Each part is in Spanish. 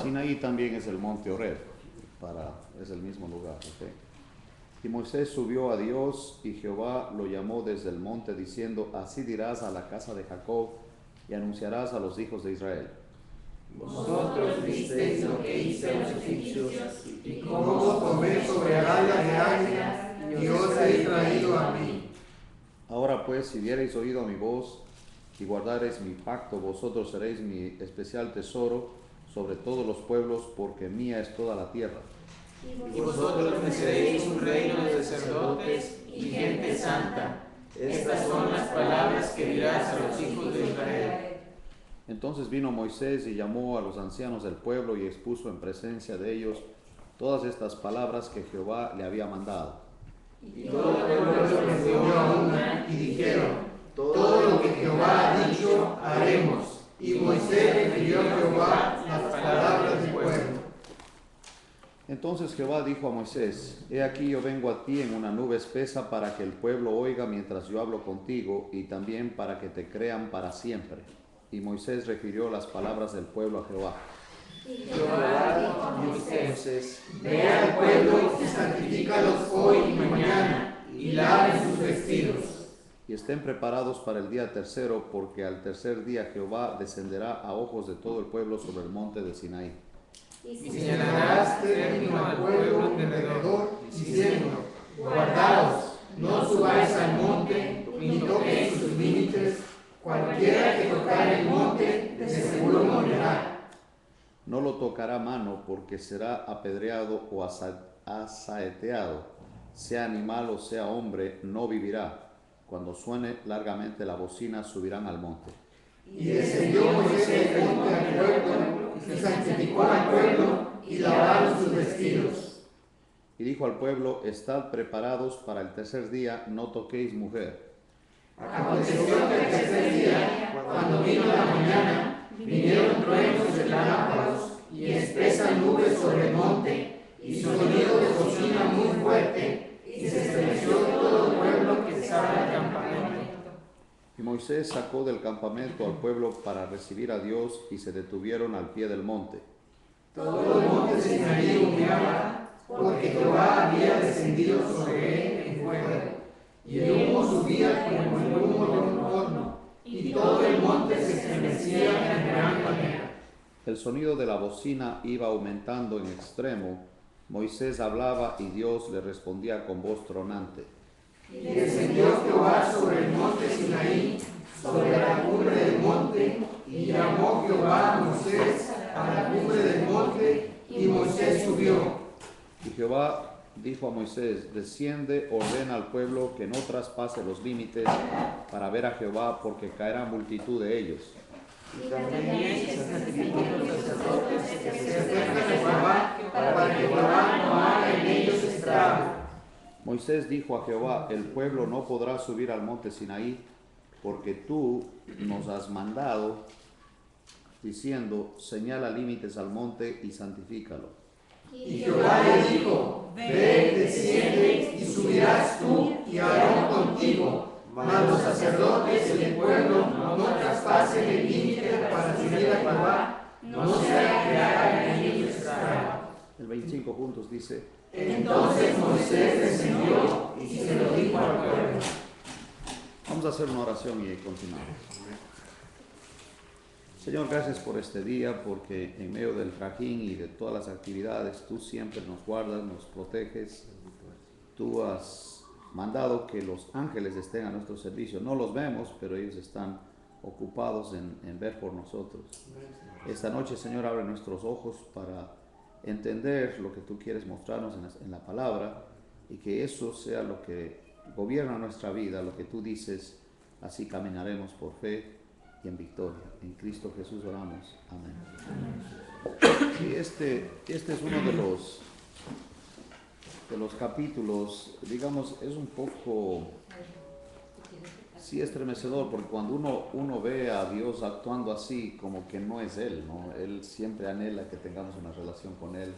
Sinaí también es el monte Horeb, es el mismo lugar. ¿Okay? Y Moisés subió a Dios y Jehová lo llamó desde el monte diciendo, así dirás a la casa de Jacob y anunciarás a los hijos de Israel. Vosotros visteis lo que hice a los egipcios y cómo os tomé sobre alas de águilas y os he traído a mí. Ahora pues, si diereis oído a mi voz y guardareis mi pacto, vosotros seréis mi especial tesoro sobre todos los pueblos, porque mía es toda la tierra. Y vosotros me seréis un reino de sacerdotes y gente santa. Estas son las palabras que dirás a los hijos de Israel. Entonces vino Moisés y llamó a los ancianos del pueblo y expuso en presencia de ellos todas estas palabras que Jehová le había mandado. Y todo el pueblo respondió a una y dijeron, todo lo que Jehová ha dicho haremos. Y Moisés refirió a Jehová las palabras del pueblo. Entonces Jehová dijo a Moisés, he aquí yo vengo a ti en una nube espesa para que el pueblo oiga mientras yo hablo contigo y también para que te crean para siempre. Y Moisés refirió las palabras del pueblo a Jehová. Y Jehová dijo a Moisés, ve al pueblo y santifícalos hoy y mañana, y laven sus vestidos. Y estén preparados para el día tercero, porque al tercer día Jehová descenderá a ojos de todo el pueblo sobre el monte de Sinaí. Y señalarás término al pueblo de alrededor, diciendo, guardaos, no subáis al monte, ni toquéis sus límites. Cualquiera que tocare el monte, de seguro morirá. No lo tocará mano, porque será apedreado o asaeteado. Sea animal o sea hombre, no vivirá. Cuando suene largamente la bocina, subirán al monte. Y descendió Moisés del monte al pueblo, y santificó al pueblo, y lavaron sus vestidos. Y dijo al pueblo, estad preparados para el tercer día, no toquéis mujer. Aconteció que el tercer día, cuando vino la mañana, vinieron truenos y relámpagos, y espesa nube sobre el monte, y sonido de bocina muy fuerte, y se estremeció todo el pueblo que estaba en el campamento. Y Moisés sacó del campamento al pueblo para recibir a Dios, y se detuvieron al pie del monte. Todo el monte Sinaí humeaba, porque Jehová había descendido sobre él en fuego, y el humo subía como el humo de un horno, y todo el monte se estremecía en gran manera. El sonido de la bocina iba aumentando en extremo. Moisés hablaba y Dios le respondía con voz tronante. Y descendió Jehová sobre el monte Sinaí, sobre la cumbre del monte, y llamó Jehová a Moisés a la cumbre del monte, y Moisés subió. Y Jehová dijo a Moisés, desciende, ordena al pueblo que no traspase los límites para ver a Jehová, porque caerá multitud de ellos. Y también se santificó los sacerdotes que se acercan a Jehová, para que Jehová no haga en ellos estrago. Moisés dijo a Jehová, el pueblo no podrá subir al monte Sinaí, porque tú nos has mandado, diciendo, señala límites al monte y santifícalo. Y Jehová le dijo, ve, desciende, y subirás tú y Aarón contigo, mas los sacerdotes y el pueblo no traspasen el límite para subir a Jehová, no sea que hagan en ellos estrago. El 25 juntos dice, Entonces Moisés descendió y se lo dijo al pueblo. vamos a hacer una oración y continuamos. Señor, gracias por este día, porque en medio del trajín y de todas las actividades, tú siempre nos guardas, nos proteges. Tú has mandado que los ángeles estén a nuestro servicio. No los vemos, pero ellos están ocupados en ver por nosotros. Esta noche, Señor, abre nuestros ojos para entender lo que tú quieres mostrarnos en la palabra, y que eso sea lo que gobierna nuestra vida, lo que tú dices. Así caminaremos por fe y en victoria. En Cristo Jesús oramos. Amén. Y este es uno de los capítulos, digamos, es un poco, sí, estremecedor, porque cuando uno ve a Dios actuando así, como que no es Él, ¿no? Él siempre anhela que tengamos una relación con Él,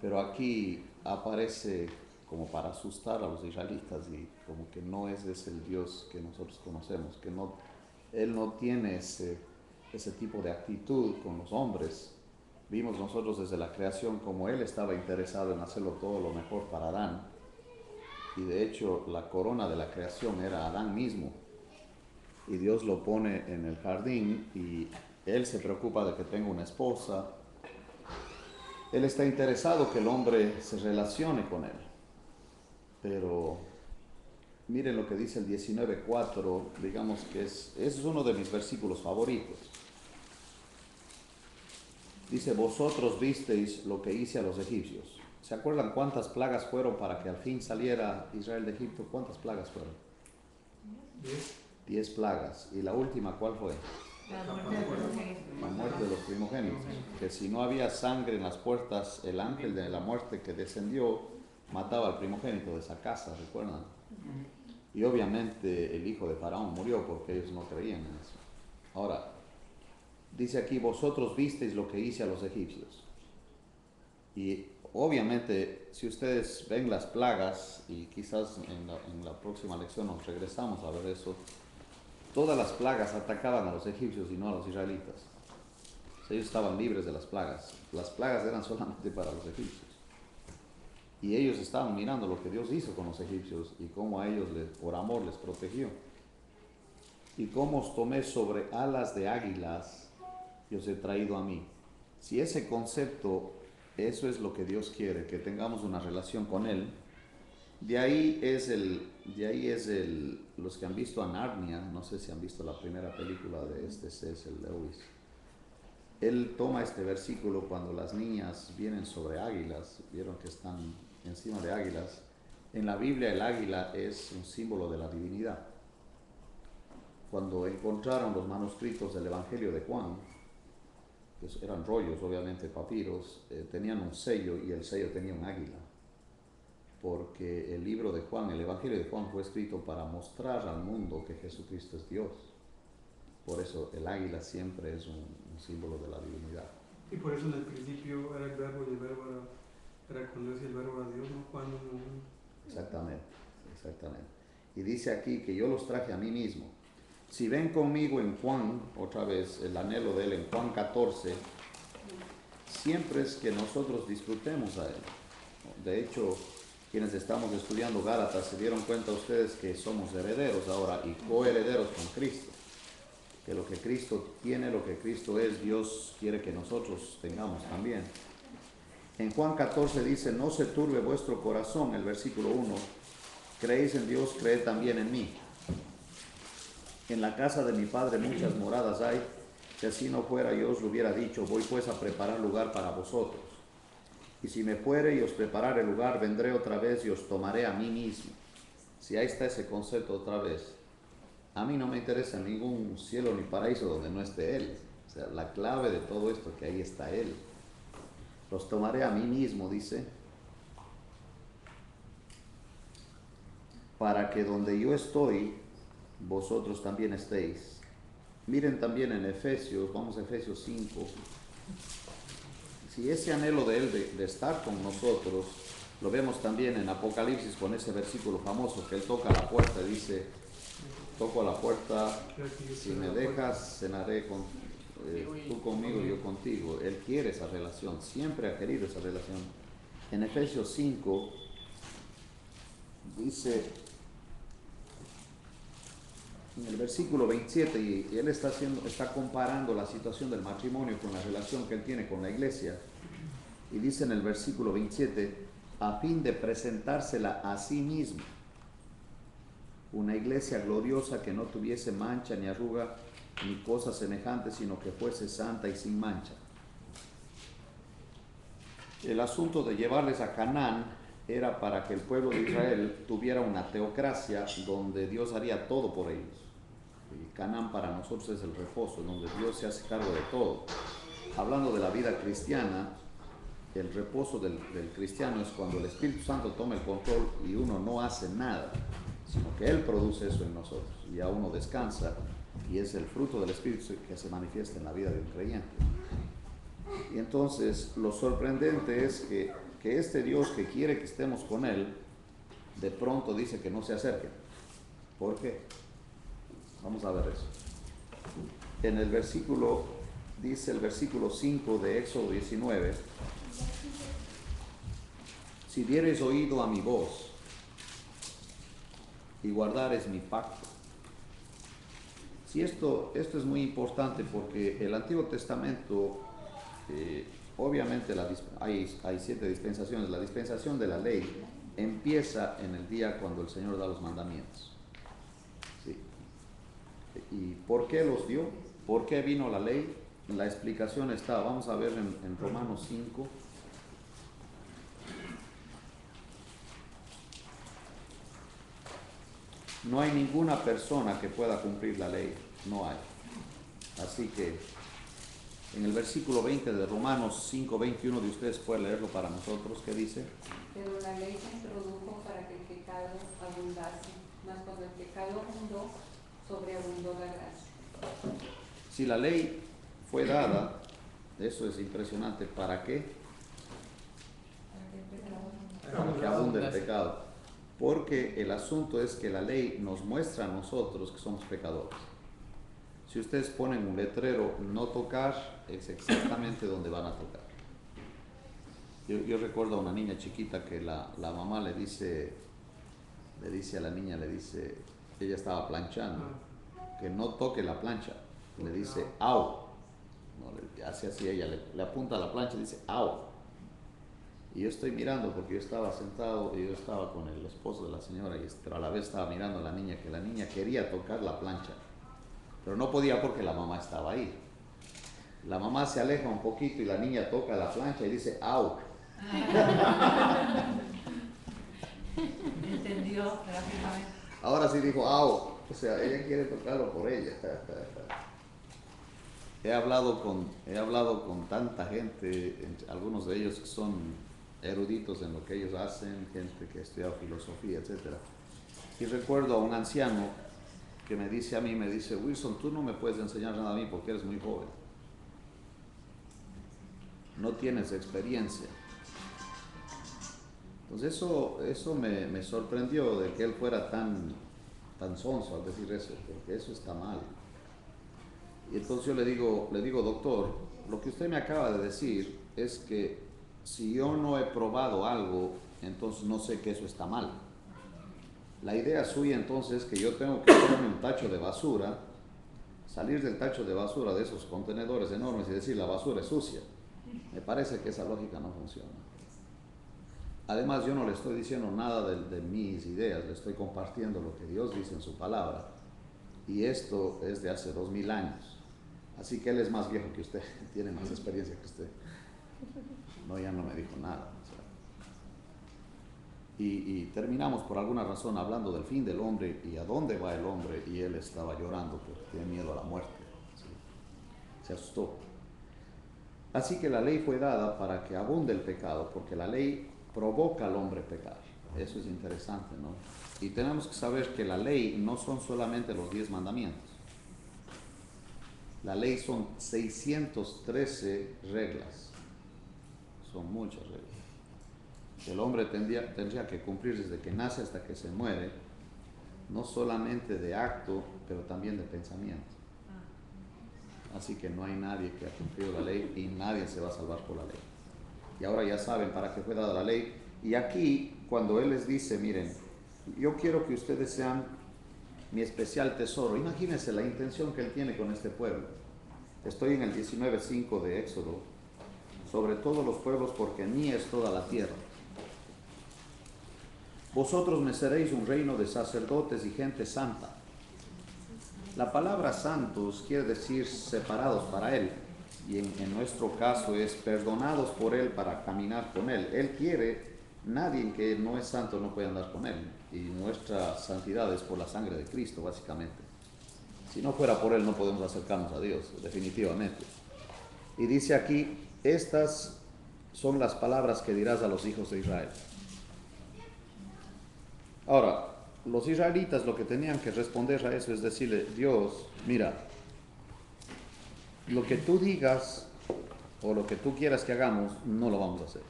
pero aquí aparece como para asustar a los israelitas, y como que no es el Dios que nosotros conocemos, que no, Él no tiene ese tipo de actitud con los hombres, Vimos nosotros desde la creación como Él estaba interesado en hacerlo todo lo mejor para Adán. Y de hecho la corona de la creación era Adán mismo. Y Dios lo pone en el jardín y Él se preocupa de que tenga una esposa. Él está interesado que el hombre se relacione con Él. Pero miren lo que dice el 19:4, digamos que es uno de mis versículos favoritos. Dice, vosotros visteis lo que hice a los egipcios. ¿Se acuerdan cuántas plagas fueron para que al fin saliera Israel de Egipto? ¿Cuántas plagas fueron? 10 plagas. ¿Y la última cuál fue? La muerte de los primogénitos. Que si no había sangre en las puertas, el ángel de la muerte que descendió mataba al primogénito de esa casa, ¿recuerdan? Y obviamente el hijo de Faraón murió porque ellos no creían en eso. Ahora, dice aquí, vosotros visteis lo que hice a los egipcios. Y obviamente, si ustedes ven las plagas, y quizás en la próxima lección nos regresamos a ver eso, todas las plagas atacaban a los egipcios y no a los israelitas. O sea, ellos estaban libres de las plagas. Las plagas eran solamente para los egipcios. Y ellos estaban mirando lo que Dios hizo con los egipcios y cómo a ellos, por amor, les protegió. Y cómo os tomé sobre alas de águilas y os he traído a mí. Si ese concepto, eso es lo que Dios quiere, que tengamos una relación con Él. De ahí es los que han visto a Narnia, no sé si han visto la primera película de C.S. Lewis. Él toma este versículo cuando las niñas vienen sobre águilas, vieron que están encima de águilas. En la Biblia el águila es un símbolo de la divinidad. Cuando encontraron los manuscritos del Evangelio de Juan, que eran rollos, obviamente papiros, tenían un sello y el sello tenía un águila. Porque el libro de Juan, el Evangelio de Juan fue escrito para mostrar al mundo que Jesucristo es Dios. Por eso el águila siempre es un símbolo de la divinidad. Y por eso en el principio era el verbo y el verbo era con Dios y el verbo era Dios, ¿no? Juan 1:1. Exactamente. Y dice aquí que yo los traje a mí mismo. Si ven conmigo en Juan, otra vez el anhelo de Él en Juan 14, siempre es que nosotros disfrutemos a Él. De hecho, quienes estamos estudiando Gálatas se dieron cuenta ustedes que somos herederos ahora y coherederos con Cristo. Que lo que Cristo tiene, lo que Cristo es, Dios quiere que nosotros tengamos también. En Juan 14 dice, no se turbe vuestro corazón, el versículo 1, creéis en Dios, creed también en mí. En la casa de mi Padre muchas moradas hay, si así no fuera yo os lo hubiera dicho, voy pues a preparar lugar para vosotros. Y si me fuere y os preparare el lugar, vendré otra vez y os tomaré a mí mismo. Si ahí está ese concepto otra vez. A mí no me interesa ningún cielo ni paraíso donde no esté Él. O sea, la clave de todo esto es que ahí está Él. Los tomaré a mí mismo, dice, para que donde yo estoy, vosotros también estéis. Miren también en Efesios, vamos a Efesios 5. Si ese anhelo de Él de estar con nosotros, lo vemos también en Apocalipsis con ese versículo famoso que Él toca a la puerta y dice, toco a la puerta, si me dejas, cenaré tú conmigo y yo contigo. Él quiere esa relación, siempre ha querido esa relación. En Efesios 5 dice, en el versículo 27, y él está comparando la situación del matrimonio con la relación que él tiene con la iglesia, y dice en el versículo 27, a fin de presentársela a sí mismo, una iglesia gloriosa que no tuviese mancha ni arruga ni cosa semejante, sino que fuese santa y sin mancha. El asunto de llevarles a Canaán era para que el pueblo de Israel tuviera una teocracia donde Dios haría todo por ellos. Y Canaán para nosotros es el reposo, donde Dios se hace cargo de todo. Hablando de la vida cristiana, el reposo del cristiano es cuando el Espíritu Santo toma el control y uno no hace nada, sino que Él produce eso en nosotros. Y ya uno descansa y es el fruto del Espíritu que se manifiesta en la vida de un creyente. Y entonces lo sorprendente es que este Dios que quiere que estemos con Él, de pronto dice que no se acerquen. ¿Por qué? Vamos a ver eso. En el versículo dice el versículo 5 de Éxodo 19, si dieres oído a mi voz y guardares mi pacto. Sí, esto es muy importante porque el Antiguo Testamento, obviamente hay 7 dispensaciones. La dispensación de la ley empieza en el día cuando el Señor da los mandamientos. ¿Sí? ¿Y por qué los dio? ¿Por qué vino la ley? La explicación está, vamos a ver en Romanos 5. No hay ninguna persona que pueda cumplir la ley, no hay. Así que en el versículo 20 de Romanos 5:21 de ustedes pueden leerlo para nosotros, ¿qué dice? Pero la ley se introdujo para que el pecado abundase, mas cuando el pecado abundó, sobreabundó la gracia. Si la ley fue dada, eso es impresionante, ¿para qué? Para que abunde el pecado. Porque el asunto es que la ley nos muestra a nosotros que somos pecadores. Si ustedes ponen un letrero, no tocar, es exactamente donde van a tocar. Yo recuerdo a una niña chiquita que la mamá le dice a la niña, ella estaba planchando, que no toque la plancha. Le dice, au. No, hace así, ella le apunta a la plancha y dice, au. Y yo estoy mirando porque yo estaba sentado y yo estaba con el esposo de la señora, pero a la vez estaba mirando a la niña, que la niña quería tocar la plancha, pero no podía porque la mamá estaba ahí. La mamá se aleja un poquito y la niña toca la plancha y dice, au. Entendió rápidamente. Ahora sí dijo, au. O sea, ella quiere tocarlo por ella. He hablado con tanta gente, algunos de ellos que son eruditos en lo que ellos hacen, gente que ha estudiado filosofía, etc. Y recuerdo a un anciano que me dice, Wilson, tú no me puedes enseñar nada a mí porque eres muy joven. No tienes experiencia. Entonces eso me sorprendió de que él fuera tan sonso al decir eso, porque eso está mal. Y entonces yo le digo, doctor, lo que usted me acaba de decir es que si yo no he probado algo, entonces no sé que eso está mal. La idea suya entonces es que yo tengo que hacerme un tacho de basura, salir del tacho de basura de esos contenedores enormes y decir la basura es sucia. Me parece que esa lógica no funciona. Además, yo no le estoy diciendo nada de mis ideas, le estoy compartiendo lo que Dios dice en su palabra. Y esto es de hace 2000 años. Así que él es más viejo que usted, tiene más experiencia que usted. No, ya no me dijo nada. O sea. Y terminamos por alguna razón hablando del fin del hombre y a dónde va el hombre, y él estaba llorando porque tiene miedo a la muerte. ¿Sí? Se asustó. Así que la ley fue dada para que abunde el pecado, porque la ley provoca al hombre a pecar. Eso es interesante, ¿no? Y tenemos que saber que la ley no son solamente los 10 mandamientos. La ley son 613 reglas. Son muchas reglas. El hombre tendría que cumplir desde que nace hasta que se muere, no solamente de acto, pero también de pensamiento. Así que no hay nadie que ha cumplido la ley y nadie se va a salvar por la ley. Y ahora ya saben para qué fue dada la ley. Y aquí, cuando Él les dice, miren, yo quiero que ustedes sean mi especial tesoro. Imagínense la intención que Él tiene con este pueblo. Estoy en el 19:5 de Éxodo. Sobre todos los pueblos, porque mía es toda la tierra. Vosotros me seréis un reino de sacerdotes y gente santa. La palabra santos quiere decir separados para Él. Y en nuestro caso es perdonados por Él para caminar con Él. Él quiere, nadie que no es santo no puede andar con Él. Y nuestra santidad es por la sangre de Cristo, básicamente. Si no fuera por Él no podemos acercarnos a Dios, definitivamente. Y dice aquí, estas son las palabras que dirás a los hijos de Israel. Ahora, los israelitas lo que tenían que responder a eso es decirle, Dios, mira, lo que tú digas o lo que tú quieras que hagamos, no lo vamos a hacer.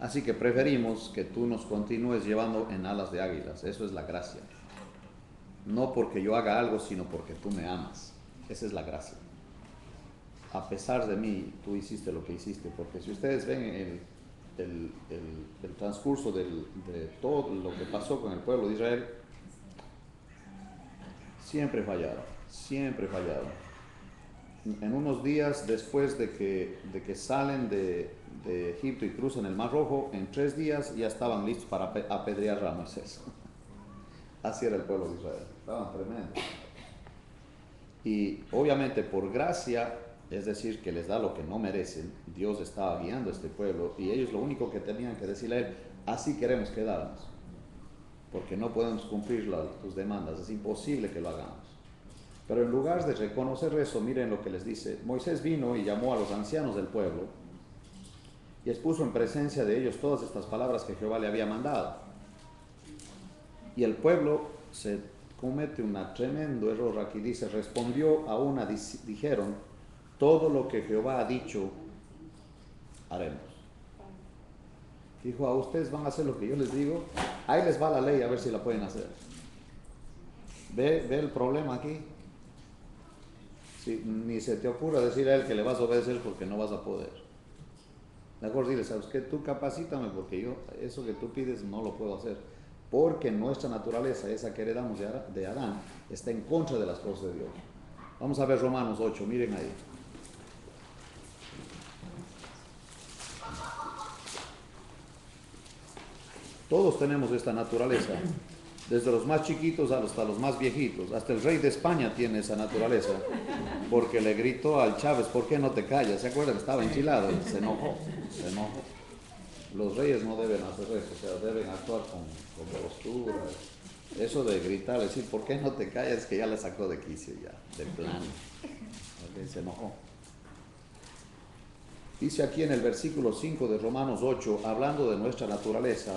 Así que preferimos que tú nos continúes llevando en alas de águilas. Eso es la gracia. No porque yo haga algo, sino porque tú me amas. Esa es la gracia. a pesar de mí, tú hiciste lo que hiciste, porque si ustedes ven el transcurso de todo lo que pasó con el pueblo de Israel, siempre fallaron, siempre fallaron. En unos días después de que salen de Egipto y cruzan el Mar Rojo, en 3 días ya estaban listos para apedrear a Moisés. Así era el pueblo de Israel, estaban tremendos. Y obviamente por gracia, es decir, que les da lo que no merecen, Dios estaba guiando a este pueblo y ellos lo único que tenían que decirle a él: así queremos quedarnos, porque no podemos cumplir tus demandas, es imposible que lo hagamos. Pero en lugar de reconocer eso, miren lo que les dice. Moisés vino y llamó a los ancianos del pueblo y expuso en presencia de ellos todas estas palabras que Jehová le había mandado. Y el pueblo se comete un tremendo error aquí. Dice, respondió a una, dijeron, todo lo que Jehová ha dicho, haremos. Dijo, a ustedes van a hacer lo que yo les digo, ahí les va la ley, a ver si la pueden hacer. ¿Ve el problema aquí? Sí, ni se te ocurra decir a él que le vas a obedecer porque no vas a poder. Mejor dile, ¿sabes qué? Tú capacítame porque yo eso que tú pides no lo puedo hacer. Porque nuestra naturaleza, esa que heredamos de Adán, está en contra de las cosas de Dios. Vamos a ver Romanos 8, miren ahí. Todos tenemos esta naturaleza, desde los más chiquitos hasta los más viejitos. Hasta el rey de España tiene esa naturaleza, porque le gritó al Chávez, ¿por qué no te callas? ¿Se acuerdan? Estaba enchilado y se enojó. Los reyes no deben hacer eso, o sea, deben actuar con postura. Eso de gritar, decir, ¿por qué no te callas? Que ya le sacó de quicio, ya, de plano. Okay, se enojó. Dice aquí en el versículo 5 de Romanos 8, hablando de nuestra naturaleza,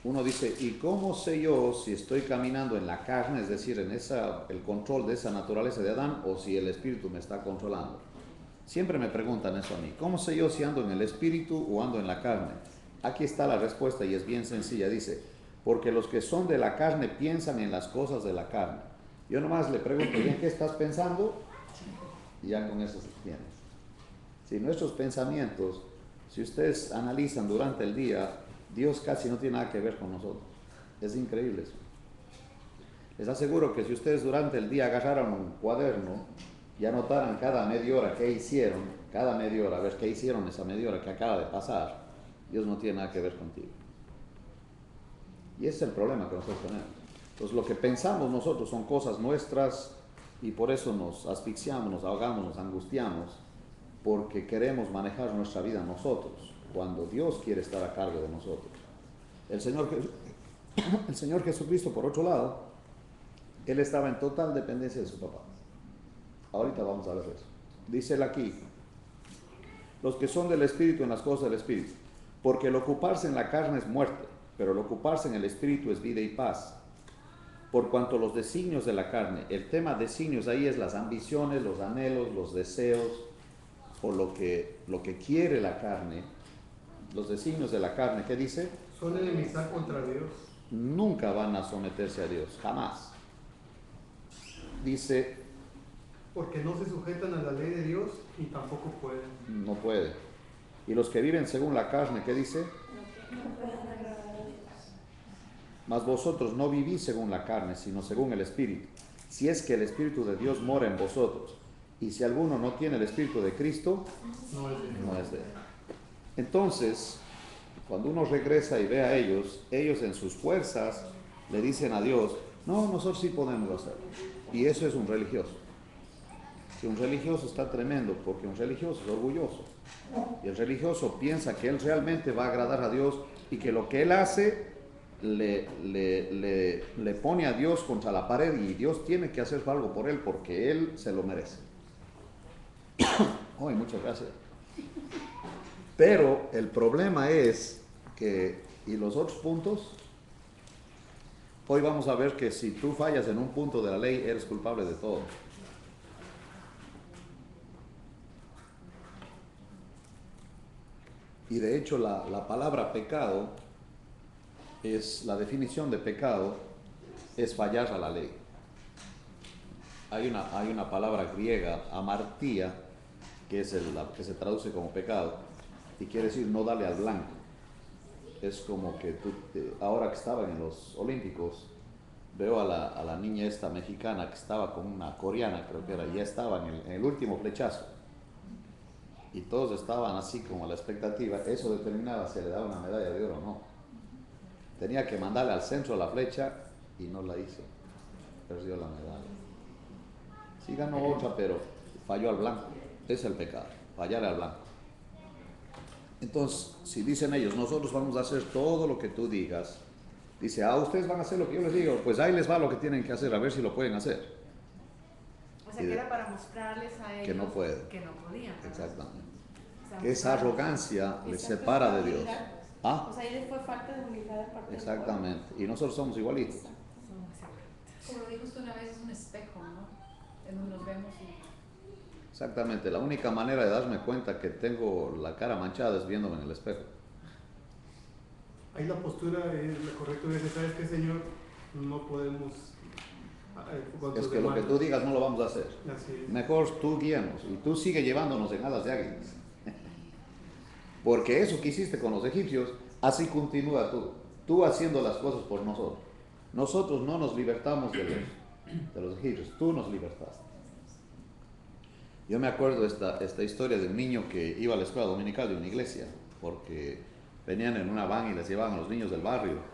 uno dice, ¿y cómo sé yo si estoy caminando en la carne, es decir, en el control de esa naturaleza de Adán, o si el Espíritu me está controlando? Siempre me preguntan eso a mí, ¿cómo sé yo si ando en el Espíritu o ando en la carne? Aquí está la respuesta y es bien sencilla, dice, porque los que son de la carne piensan en las cosas de la carne. Yo nomás le pregunto, ¿y en qué estás pensando? Y ya con eso se tiene. Si nuestros pensamientos, si ustedes analizan durante el día, Dios casi no tiene nada que ver con nosotros. Es increíble eso. Les aseguro que si ustedes durante el día agarraran un cuaderno y anotaran cada media hora qué hicieron, cada media hora, a ver qué hicieron esa media hora que acaba de pasar, Dios no tiene nada que ver contigo. Y ese es el problema que nosotros tenemos. Entonces lo que pensamos nosotros son cosas nuestras y por eso nos asfixiamos, nos ahogamos, nos angustiamos, porque queremos manejar nuestra vida nosotros, cuando Dios quiere estar a cargo de nosotros. El Señor Jesucristo, por otro lado, Él estaba en total dependencia de su papá. Ahorita vamos a ver eso. Dice él aquí, los que son del Espíritu en las cosas del Espíritu, porque el ocuparse en la carne es muerte, pero el ocuparse en el Espíritu es vida y paz. Por cuanto los designios de la carne, el tema designios ahí es las ambiciones, los anhelos, los deseos, o lo que quiere la carne, los designios de la carne, ¿qué dice? Son enemistad contra Dios. Nunca van a someterse a Dios, jamás. Dice, porque no se sujetan a la ley de Dios y tampoco pueden. No puede. Y los que viven según la carne, ¿qué dice? Mas vosotros no vivís según la carne, sino según el Espíritu. Si es que el Espíritu de Dios mora en vosotros. Y si alguno no tiene el Espíritu de Cristo, no es de él. Entonces, cuando uno regresa y ve a ellos en sus fuerzas le dicen a Dios, no, nosotros sí podemos hacerlo. Y eso es un religioso. Si un religioso está tremendo, porque un religioso es orgulloso. Y el religioso piensa que él realmente va a agradar a Dios y que lo que él hace le pone a Dios contra la pared y Dios tiene que hacer algo por él porque él se lo merece. Ay, muchas gracias. Pero el problema es que, y los otros puntos, hoy vamos a ver que si tú fallas en un punto de la ley, eres culpable de todo. Y de hecho la palabra pecado, la definición de pecado es fallar a la ley. hay una palabra griega, amartía, que es la que se traduce como pecado, y quiere decir no darle al blanco. Es como que ahora que estaban en los Olímpicos, veo a la niña esta mexicana que estaba con una coreana, creo que era, y ya estaba en el último flechazo. Y todos estaban así como a la expectativa. Eso determinaba si le daba una medalla de oro o no. Tenía que mandarle al centro la flecha y no la hizo. Perdió la medalla. Sí ganó otra, pero falló al blanco. Es el pecado, fallar al blanco. Entonces, si dicen ellos, nosotros vamos a hacer todo lo que tú digas, dice, ustedes van a hacer lo que yo les digo, pues ahí les va lo que tienen que hacer, a ver si lo pueden hacer. O sea, que era para mostrarles a ellos que no pueden. Que no podían. ¿Verdad? Exactamente. O sea, Que esa arrogancia les separa de Dios. ¿Ah? O sea, ahí fue falta de humildad de parte Exactamente. Y nosotros somos igualitos. Como lo dijo usted una vez, es un espejo, ¿no? En donde nos vemos y... Exactamente. La única manera de darme cuenta que tengo la cara manchada es viéndome en el espejo. Ahí la postura es la correcta, es, ¿sabes qué, Señor? No podemos... Es que lo que tú digas no lo vamos a hacer. Así es. Mejor tú guíanos y tú sigue llevándonos en alas de águilas. Porque eso que hiciste con los egipcios, así continúa tú. Tú haciendo las cosas por nosotros. Nosotros no nos libertamos de los egipcios, tú nos libertaste. Yo me acuerdo esta historia de un niño que iba a la escuela dominical de una iglesia, porque venían en una van y les llevaban a los niños del barrio.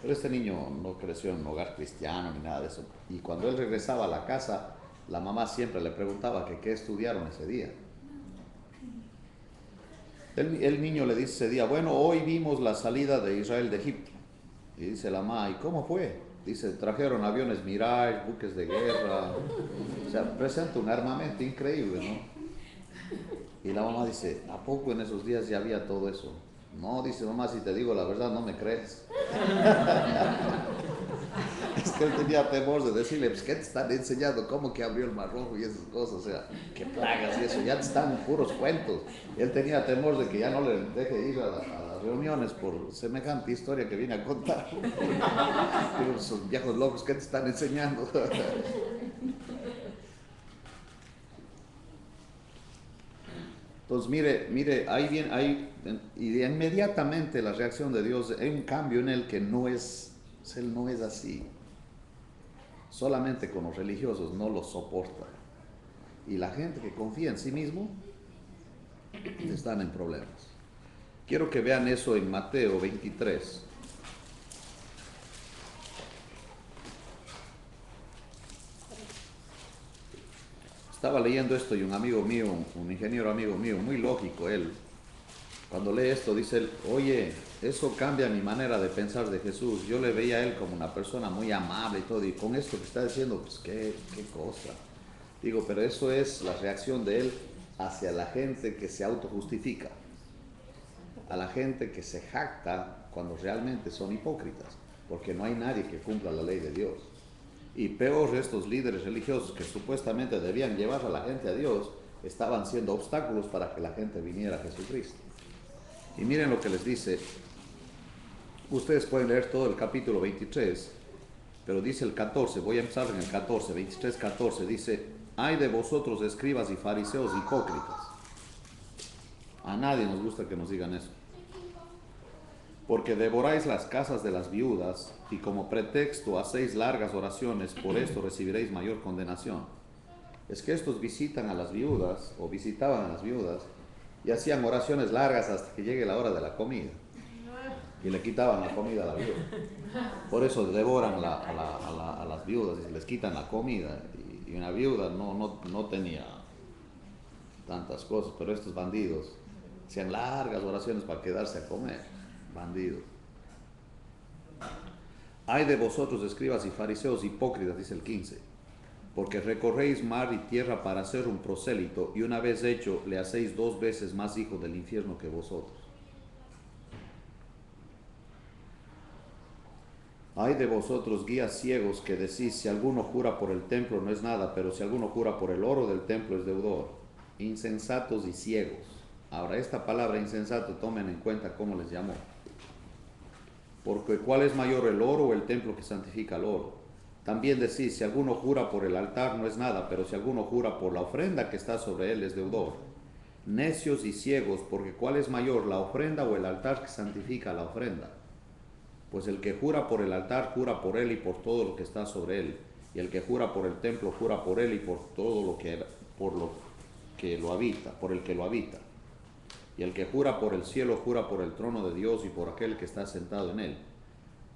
Pero este niño no creció en un hogar cristiano ni nada de eso. Y cuando él regresaba a la casa, la mamá siempre le preguntaba que qué estudiaron ese día. El niño le dice ese día, bueno, hoy vimos la salida de Israel de Egipto. Y dice la mamá, ¿y cómo fue? Dice, trajeron aviones Mirage, buques de guerra. O sea, presenta un armamento increíble, ¿no? Y la mamá dice, ¿a poco en esos días ya había todo eso? No, dice, mamá, si te digo la verdad, no me crees. Es que él tenía temor de decirle, pues, ¿qué te están enseñando? ¿Cómo que abrió el Mar Rojo y esas cosas? O sea, qué plagas y eso, ya te están puros cuentos. Él tenía temor de que ya no le deje ir a las reuniones por semejante historia que viene a contar. Digo, esos viejos locos, ¿qué te están enseñando? Entonces, mire, y inmediatamente la reacción de Dios, hay un cambio en él que él no es así. Solamente con los religiosos no lo soporta. Y la gente que confía en sí mismo están en problemas. Quiero que vean eso en Mateo 23. Estaba leyendo esto y un amigo mío, un ingeniero amigo mío, muy lógico él, cuando lee esto dice él, oye, eso cambia mi manera de pensar de Jesús. Yo le veía a él como una persona muy amable y todo, y con esto que está diciendo, pues qué cosa. Digo, pero eso es la reacción de él hacia la gente que se autojustifica, a la gente que se jacta cuando realmente son hipócritas, porque no hay nadie que cumpla la ley de Dios. Y peor, estos líderes religiosos que supuestamente debían llevar a la gente a Dios, estaban siendo obstáculos para que la gente viniera a Jesucristo. Y miren lo que les dice. Ustedes pueden leer todo el capítulo 23, pero dice el 14, voy a empezar en el 14, 23, 14, dice, ay de vosotros escribas y fariseos hipócritas. A nadie nos gusta que nos digan eso. Porque devoráis las casas de las viudas y como pretexto hacéis largas oraciones, por esto recibiréis mayor condenación. Es que estos visitan a las viudas, o visitaban a las viudas, y hacían oraciones largas hasta que llegue la hora de la comida. Y le quitaban la comida a la viuda. Por eso devoran a las viudas y les quitan la comida. Y una viuda no tenía tantas cosas, pero estos bandidos hacían largas oraciones para quedarse a comer. Bandido. Ay de vosotros, escribas y fariseos hipócritas, dice el 15, porque recorréis mar y tierra para ser un prosélito, y una vez hecho, le hacéis 2 veces más hijo del infierno que vosotros. Ay de vosotros, guías ciegos, que decís, si alguno jura por el templo no es nada, pero si alguno jura por el oro del templo es deudor. Insensatos y ciegos. Ahora, esta palabra insensato, tomen en cuenta cómo les llamó. Porque ¿cuál es mayor, el oro o el templo que santifica el oro? También decís, si alguno jura por el altar no es nada, pero si alguno jura por la ofrenda que está sobre él es deudor. Necios y ciegos, porque ¿cuál es mayor, la ofrenda o el altar que santifica la ofrenda? Pues el que jura por el altar, jura por él y por todo lo que está sobre él. Y el que jura por el templo, jura por él y por todo lo que lo habita, por el que lo habita. Y el que jura por el cielo, jura por el trono de Dios y por aquel que está sentado en él.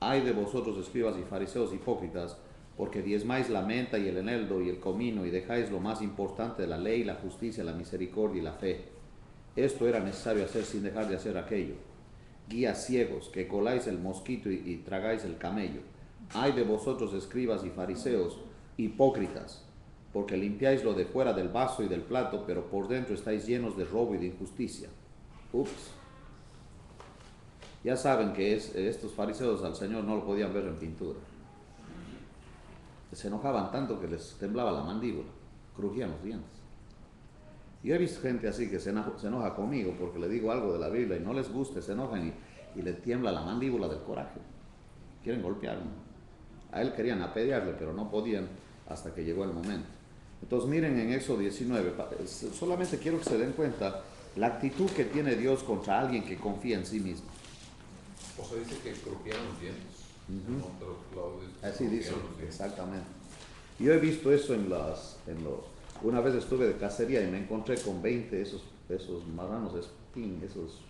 Ay de vosotros, escribas y fariseos hipócritas, porque diezmáis la menta y el eneldo y el comino y dejáis lo más importante de la ley, la justicia, la misericordia y la fe. Esto era necesario hacer sin dejar de hacer aquello. Guías ciegos, que coláis el mosquito y tragáis el camello. Ay de vosotros, escribas y fariseos hipócritas, porque limpiáis lo de fuera del vaso y del plato, pero por dentro estáis llenos de robo y de injusticia. Ups. Ya saben que estos fariseos al Señor no lo podían ver en pintura. Se enojaban tanto que les temblaba la mandíbula, crujían los dientes. Yo he visto gente así que se enoja conmigo porque le digo algo de la Biblia y no les gusta, se enojan y le tiembla la mandíbula del coraje. Quieren golpearme. A él querían apedrearle, pero no podían hasta que llegó el momento. Entonces miren en Éxodo 19, solamente quiero que se den cuenta la actitud que tiene Dios contra alguien que confía en sí mismo. O sea, dice que crujían los dientes. En otros lados Así dice, crujían los dientes. exactamente. Yo he visto eso una vez estuve de cacería y me encontré con 20 esos marranos de espín, esos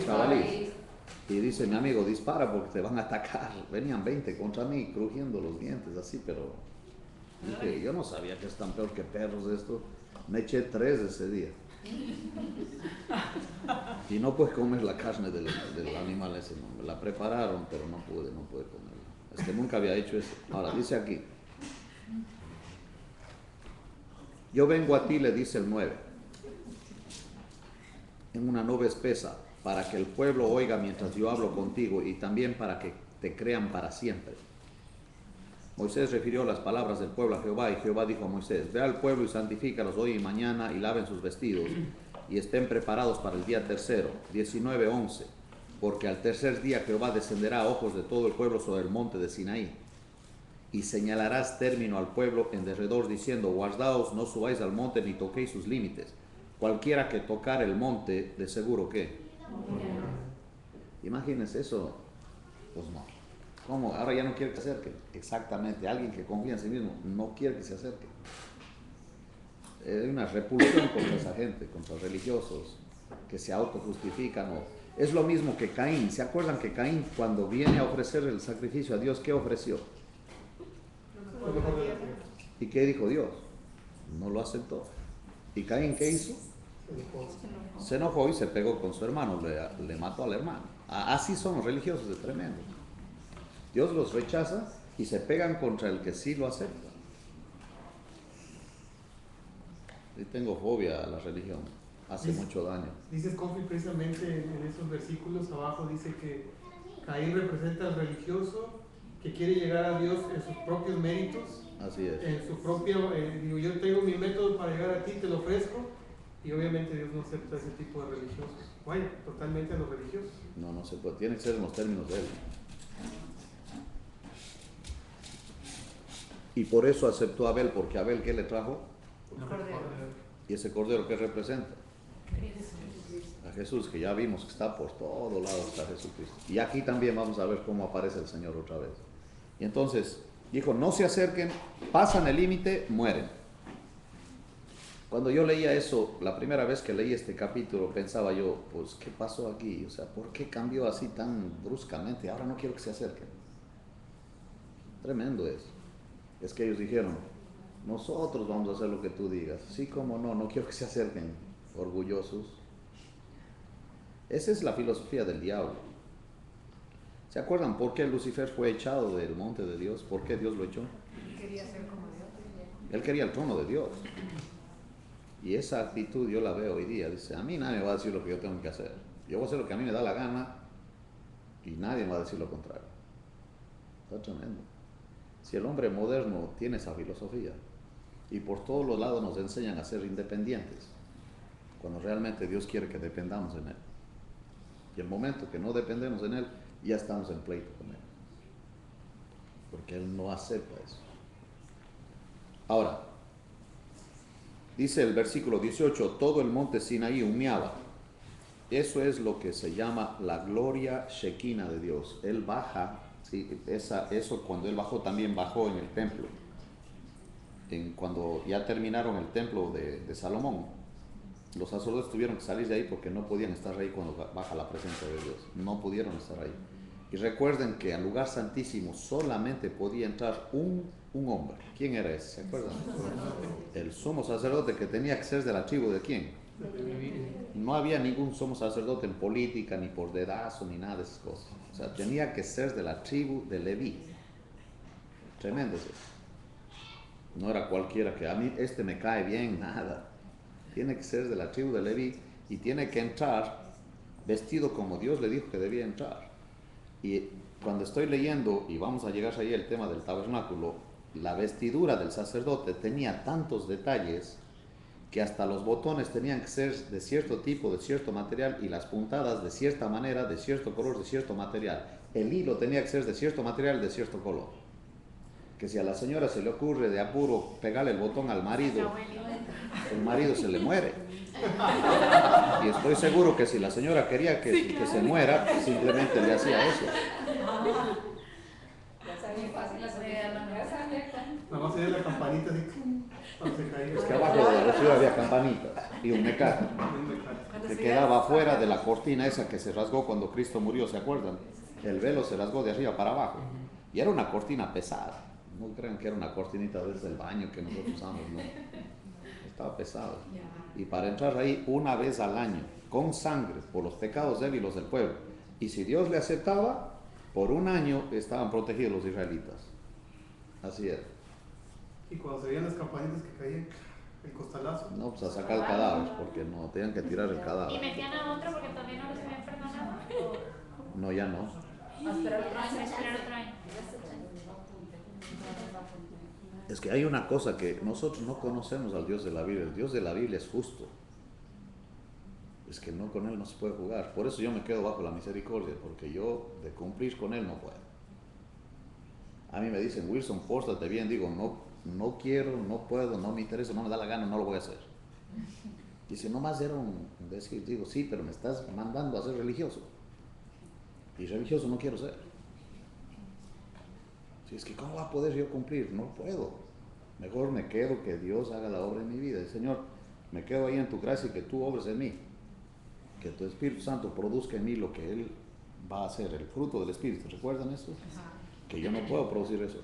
jabalíes. Y dice mi amigo, dispara porque te van a atacar. Venían 20 contra mí, crujiendo los dientes, así, pero dije, yo no sabía que es tan peor que perros esto. Me eché 3 ese día. Y no puedes comer la carne del animal ese, no. Me la prepararon, pero no pude comerla. Es que nunca había hecho eso. Ahora, dice aquí, yo vengo a ti, le dice el 9, en una nube espesa, para que el pueblo oiga mientras yo hablo contigo y también para que te crean para siempre. Moisés refirió las palabras del pueblo a Jehová y Jehová dijo a Moisés, ve al pueblo y santifícalos hoy y mañana y laven sus vestidos y estén preparados para el día tercero. 19:11, porque al tercer día Jehová descenderá a ojos de todo el pueblo sobre el monte de Sinaí y señalarás término al pueblo en derredor diciendo, guardaos, no subáis al monte ni toquéis sus límites. Cualquiera que tocar el monte, de seguro que. Imagínense eso, pues no. ¿Cómo? Ahora ya no quiere que se acerque. Exactamente, alguien que confía en sí mismo no quiere que se acerque. Hay una repulsión contra esa gente, contra religiosos que se autojustifican. Es lo mismo que Caín. ¿Se acuerdan que Caín, cuando viene a ofrecer el sacrificio a Dios, qué ofreció? ¿Y qué dijo Dios? No lo aceptó. ¿Y Caín qué hizo? Se enojó y se pegó con su hermano, le mató al hermano. Así son los religiosos de tremendo. Dios los rechaza y se pegan contra el que sí lo acepta. Yo tengo fobia a la religión, hace mucho daño. Dices, Confi, precisamente en esos versículos abajo dice que Caín representa al religioso que quiere llegar a Dios en sus propios méritos. Así es. En su propio, digo, yo tengo mi método para llegar a ti, te lo ofrezco. Y obviamente Dios no acepta ese tipo de religiosos. Vaya, totalmente a los religiosos. No se puede. Tiene que ser en los términos de Él. Y por eso aceptó a Abel, porque Abel, ¿qué le trajo? Y ese cordero, ¿qué representa? A Jesús, que ya vimos que está por todo lado, está Jesucristo. Y aquí también vamos a ver cómo aparece el Señor otra vez. Y entonces dijo, no se acerquen, pasan el límite, mueren. Cuando yo leía eso, la primera vez que leí este capítulo, pensaba yo, pues, ¿qué pasó aquí? O sea, ¿por qué cambió así tan bruscamente? Ahora no quiero que se acerquen. Tremendo es. Es que ellos dijeron, nosotros vamos a hacer lo que tú digas. Sí, cómo no, no quiero que se acerquen, orgullosos. Esa es la filosofía del diablo. ¿Se acuerdan por qué Lucifer fue echado del monte de Dios? ¿Por qué Dios lo echó? Quería ser como Dios. Él quería el trono de Dios. Y esa actitud yo la veo hoy día. Dice, a mí nadie me va a decir lo que yo tengo que hacer. Yo voy a hacer lo que a mí me da la gana y nadie me va a decir lo contrario. Está tremendo. Si el hombre moderno tiene esa filosofía y por todos los lados nos enseñan a ser independientes, cuando realmente Dios quiere que dependamos en Él. Y el momento que no dependemos en Él, ya estamos en pleito con Él. porque él no acepta eso. Ahora, dice el versículo 18, todo el monte Sinaí humeaba. Eso es lo que se llama la gloria Shekinah de Dios. Él baja, ¿sí? Eso cuando él bajó también bajó en el templo. Cuando ya terminaron el templo de Salomón, los sacerdotes tuvieron que salir de ahí porque no podían estar ahí cuando baja la presencia de Dios. No pudieron estar ahí. Y recuerden que al lugar santísimo solamente podía entrar un hombre. ¿Quién era ese? ¿Se acuerdan? El sumo sacerdote, que tenía que ser de la tribu de quién. No había ningún sumo sacerdote en política, ni por dedazo, ni nada de esas cosas. O sea, tenía que ser de la tribu de Leví. Tremendo eso. No era cualquiera que a mí me cae bien, nada. Tiene que ser de la tribu de Leví y tiene que entrar vestido como Dios le dijo que debía entrar. Y cuando estoy leyendo, y vamos a llegar ahí al tema del tabernáculo, la vestidura del sacerdote tenía tantos detalles que hasta los botones tenían que ser de cierto tipo, de cierto material, y las puntadas de cierta manera, de cierto color, de cierto material. El hilo tenía que ser de cierto material, de cierto color. Que si a la señora se le ocurre de apuro pegarle el botón al marido, el marido se le muere. Y estoy seguro que si la señora quería que se muera, simplemente le hacía eso. Ya sabía fácil la ya sabía. Nada más era la campanita así, cuando se caía. Es que abajo de la vestidura había campanitas y un mecate que quedaba afuera de la cortina esa que se rasgó cuando Cristo murió, ¿se acuerdan? El velo se rasgó de arriba para abajo y era una cortina pesada. No crean que era una cortinita desde el baño que nosotros usamos, no. Estaba pesado. Y para entrar ahí una vez al año, con sangre, por los pecados débiles del pueblo. Y si Dios le aceptaba, por un año estaban protegidos los israelitas. Así era. Y cuando se veían las campanitas que caían, el costalazo. No, pues a sacar el cadáver, porque no, tenían que tirar el ¿Y cadáver. metían a otro porque todavía no les habían perdonado? No, ya no. ¿O esperar otro año? Esperar otro año. Es que hay una cosa que nosotros no conocemos al Dios de la Biblia. El Dios de la Biblia es justo. Es que no, con Él no se puede jugar. Por eso yo me quedo bajo la misericordia, porque yo de cumplir con Él no puedo. A mí me dicen, Wilson, pórtate bien. Digo, no quiero, no puedo, no me interesa, no me da la gana, no lo voy a hacer. Dice, nomás era un decir. Digo, sí, pero me estás mandando a ser religioso. Y religioso no quiero ser. Si es que, ¿cómo va a poder yo cumplir? No puedo. Mejor me quedo que Dios haga la obra en mi vida. Y, Señor, me quedo ahí en tu gracia y que tú obres en mí. Que tu Espíritu Santo produzca en mí lo que Él va a hacer, el fruto del Espíritu. ¿Recuerdan eso? Que yo no puedo producir eso.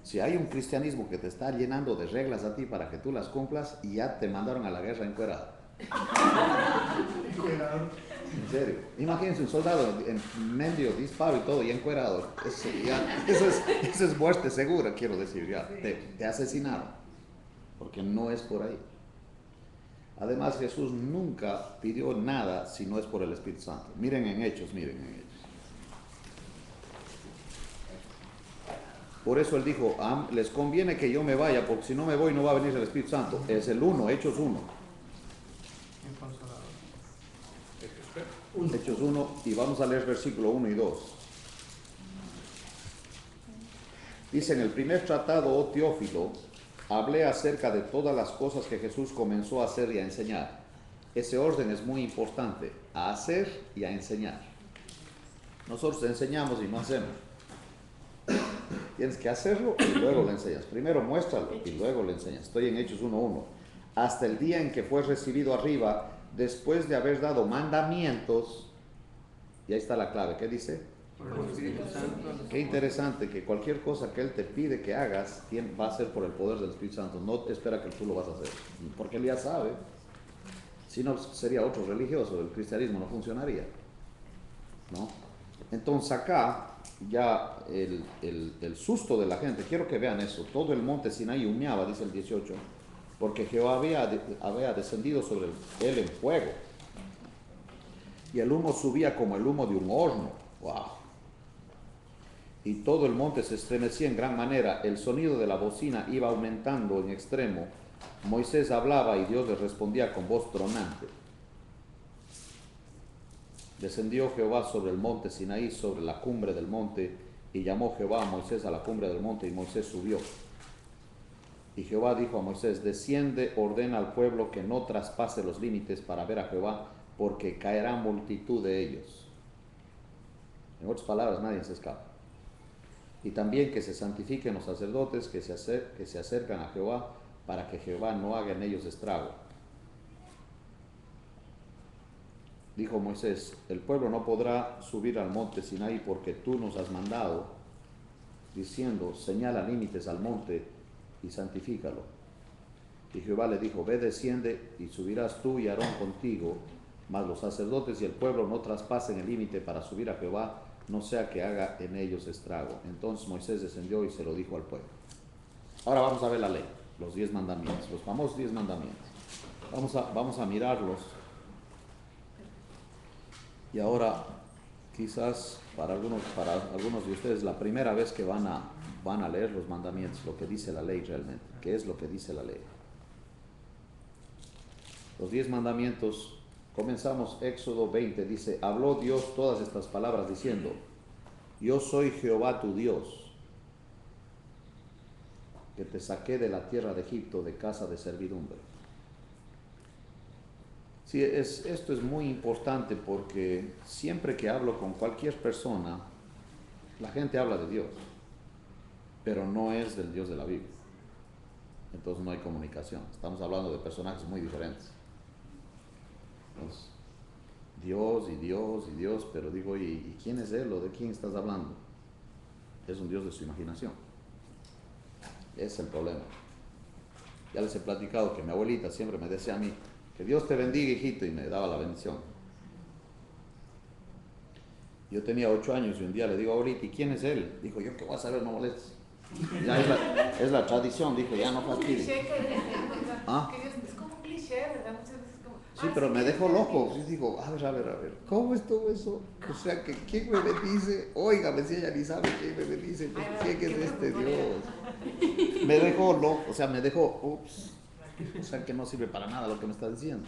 Si hay un cristianismo que te está llenando de reglas a ti para que tú las cumplas, y ya te mandaron a la guerra encuerado. En serio. Imagínense un soldado en medio disparo y todo, y encuerado. Eso es muerte segura, quiero decir. Ya te asesinaron. Porque no es por ahí. Además, Jesús nunca pidió nada si no es por el Espíritu Santo. Miren en Hechos. Por eso Él dijo, les conviene que yo me vaya, porque si no me voy no va a venir el Espíritu Santo. Es el 1, Hechos 1. Hechos 1, y vamos a leer versículo 1 y 2. Dice, en el primer tratado, oh Teófilo, hablé acerca de todas las cosas que Jesús comenzó a hacer y a enseñar. Ese orden es muy importante, a hacer y a enseñar. Nosotros enseñamos y no hacemos. Tienes que hacerlo y luego lo enseñas. Primero muéstralo y luego lo enseñas. Estoy en Hechos 1:1. Hasta el día en que fue recibido arriba, después de haber dado mandamientos, y ahí está la clave, ¿qué dice? Qué interesante que cualquier cosa que Él te pide que hagas va a ser por el poder del Espíritu Santo. No te espera que tú lo vas a hacer, porque Él ya sabe. Si no, sería otro religioso, el cristianismo no funcionaría, ¿no? Entonces acá ya el susto de la gente, quiero que vean eso, todo el monte Sinaí humeaba, dice el 18, porque Jehová había descendido sobre él en fuego, y el humo subía como el humo de un horno. ¡Wow! Y todo el monte se estremecía en gran manera, el sonido de la bocina iba aumentando en extremo. Moisés hablaba y Dios le respondía con voz tronante. Descendió Jehová sobre el monte Sinaí, sobre la cumbre del monte, Y llamó Jehová a Moisés a la cumbre del monte, y Moisés subió. Y Jehová dijo a Moisés: desciende, ordena al pueblo que no traspase los límites para ver a Jehová, porque caerá multitud de ellos. En otras palabras, nadie se escapa. Y también que se santifiquen los sacerdotes que se acercan a Jehová, para que Jehová no haga en ellos estrago. Dijo Moisés: el pueblo no podrá subir al monte Sinaí, porque tú nos has mandado, diciendo: señala límites al monte y santifícalo. Y Jehová le dijo: ve, desciende, y subirás tú y Aarón contigo, mas los sacerdotes y el pueblo no traspasen el límite para subir a Jehová, no sea que haga en ellos estrago. Entonces Moisés descendió y se lo dijo al pueblo. Ahora vamos a ver la ley, los 10 mandamientos, los famosos 10 mandamientos. Vamos a mirarlos. Y ahora, quizás para algunos de ustedes, la primera vez que van a leer los mandamientos, lo que dice la ley realmente. ¿Qué es lo que dice la ley? Los 10 mandamientos. Comenzamos Éxodo 20, dice: habló Dios todas estas palabras diciendo: yo soy Jehová tu Dios, que te saqué de la tierra de Egipto, de casa de servidumbre. Sí, esto es muy importante, porque siempre que hablo con cualquier persona, la gente habla de Dios, pero no es del Dios de la Biblia. Entonces no hay comunicación. Estamos hablando de personajes muy diferentes. Entonces, Dios y Dios y Dios, pero digo, ¿y quién es Él o de quién estás hablando? Es un Dios de su imaginación. Ese es el problema. Ya les he platicado que mi abuelita siempre me decía a mí: que Dios te bendiga, hijito, y me daba la bendición. Yo tenía 8 años y un día le digo: abuelita, ¿y quién es Él? Dijo: yo qué voy a saber, no molestes. Ya es la tradición, dije, ya no fastidies. ¿Ah? Es como un cliché, ¿verdad? Muchas veces como... Sí, pero me dejó loco. Yo digo, a ver, ¿cómo es todo eso? O sea, que ¿quién me bendice? Óigame, si ella ni sabe quién me bendice, ¿quién es este Dios? Me dejó loco, o sea, ups. O sea, que no sirve para nada lo que me está diciendo.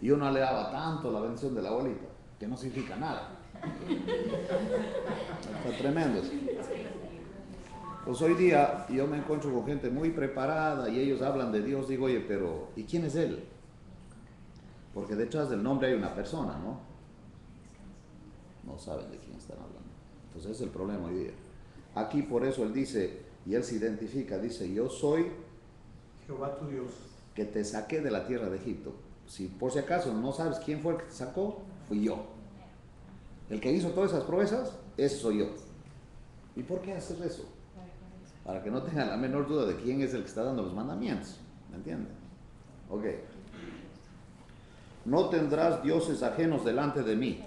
Y yo no le daba tanto la bendición de la abuelita, que no significa nada. Está tremendo eso. Pues hoy día yo me encuentro con gente muy preparada y ellos hablan de Dios. Digo, oye, pero ¿y quién es Él? Porque detrás del nombre hay una persona, ¿no? No saben de quién están hablando. Entonces ese es el problema hoy día. Aquí por eso Él dice, y Él se identifica, dice: yo soy Jehová tu Dios, que te saqué de la tierra de Egipto. Si por si acaso no sabes quién fue el que te sacó, fui yo. El que hizo todas esas proezas, ese soy yo. ¿Y por qué haces eso? Para que no tengan la menor duda de quién es el que está dando los mandamientos. ¿Me entienden? Ok. No tendrás dioses ajenos delante de mí.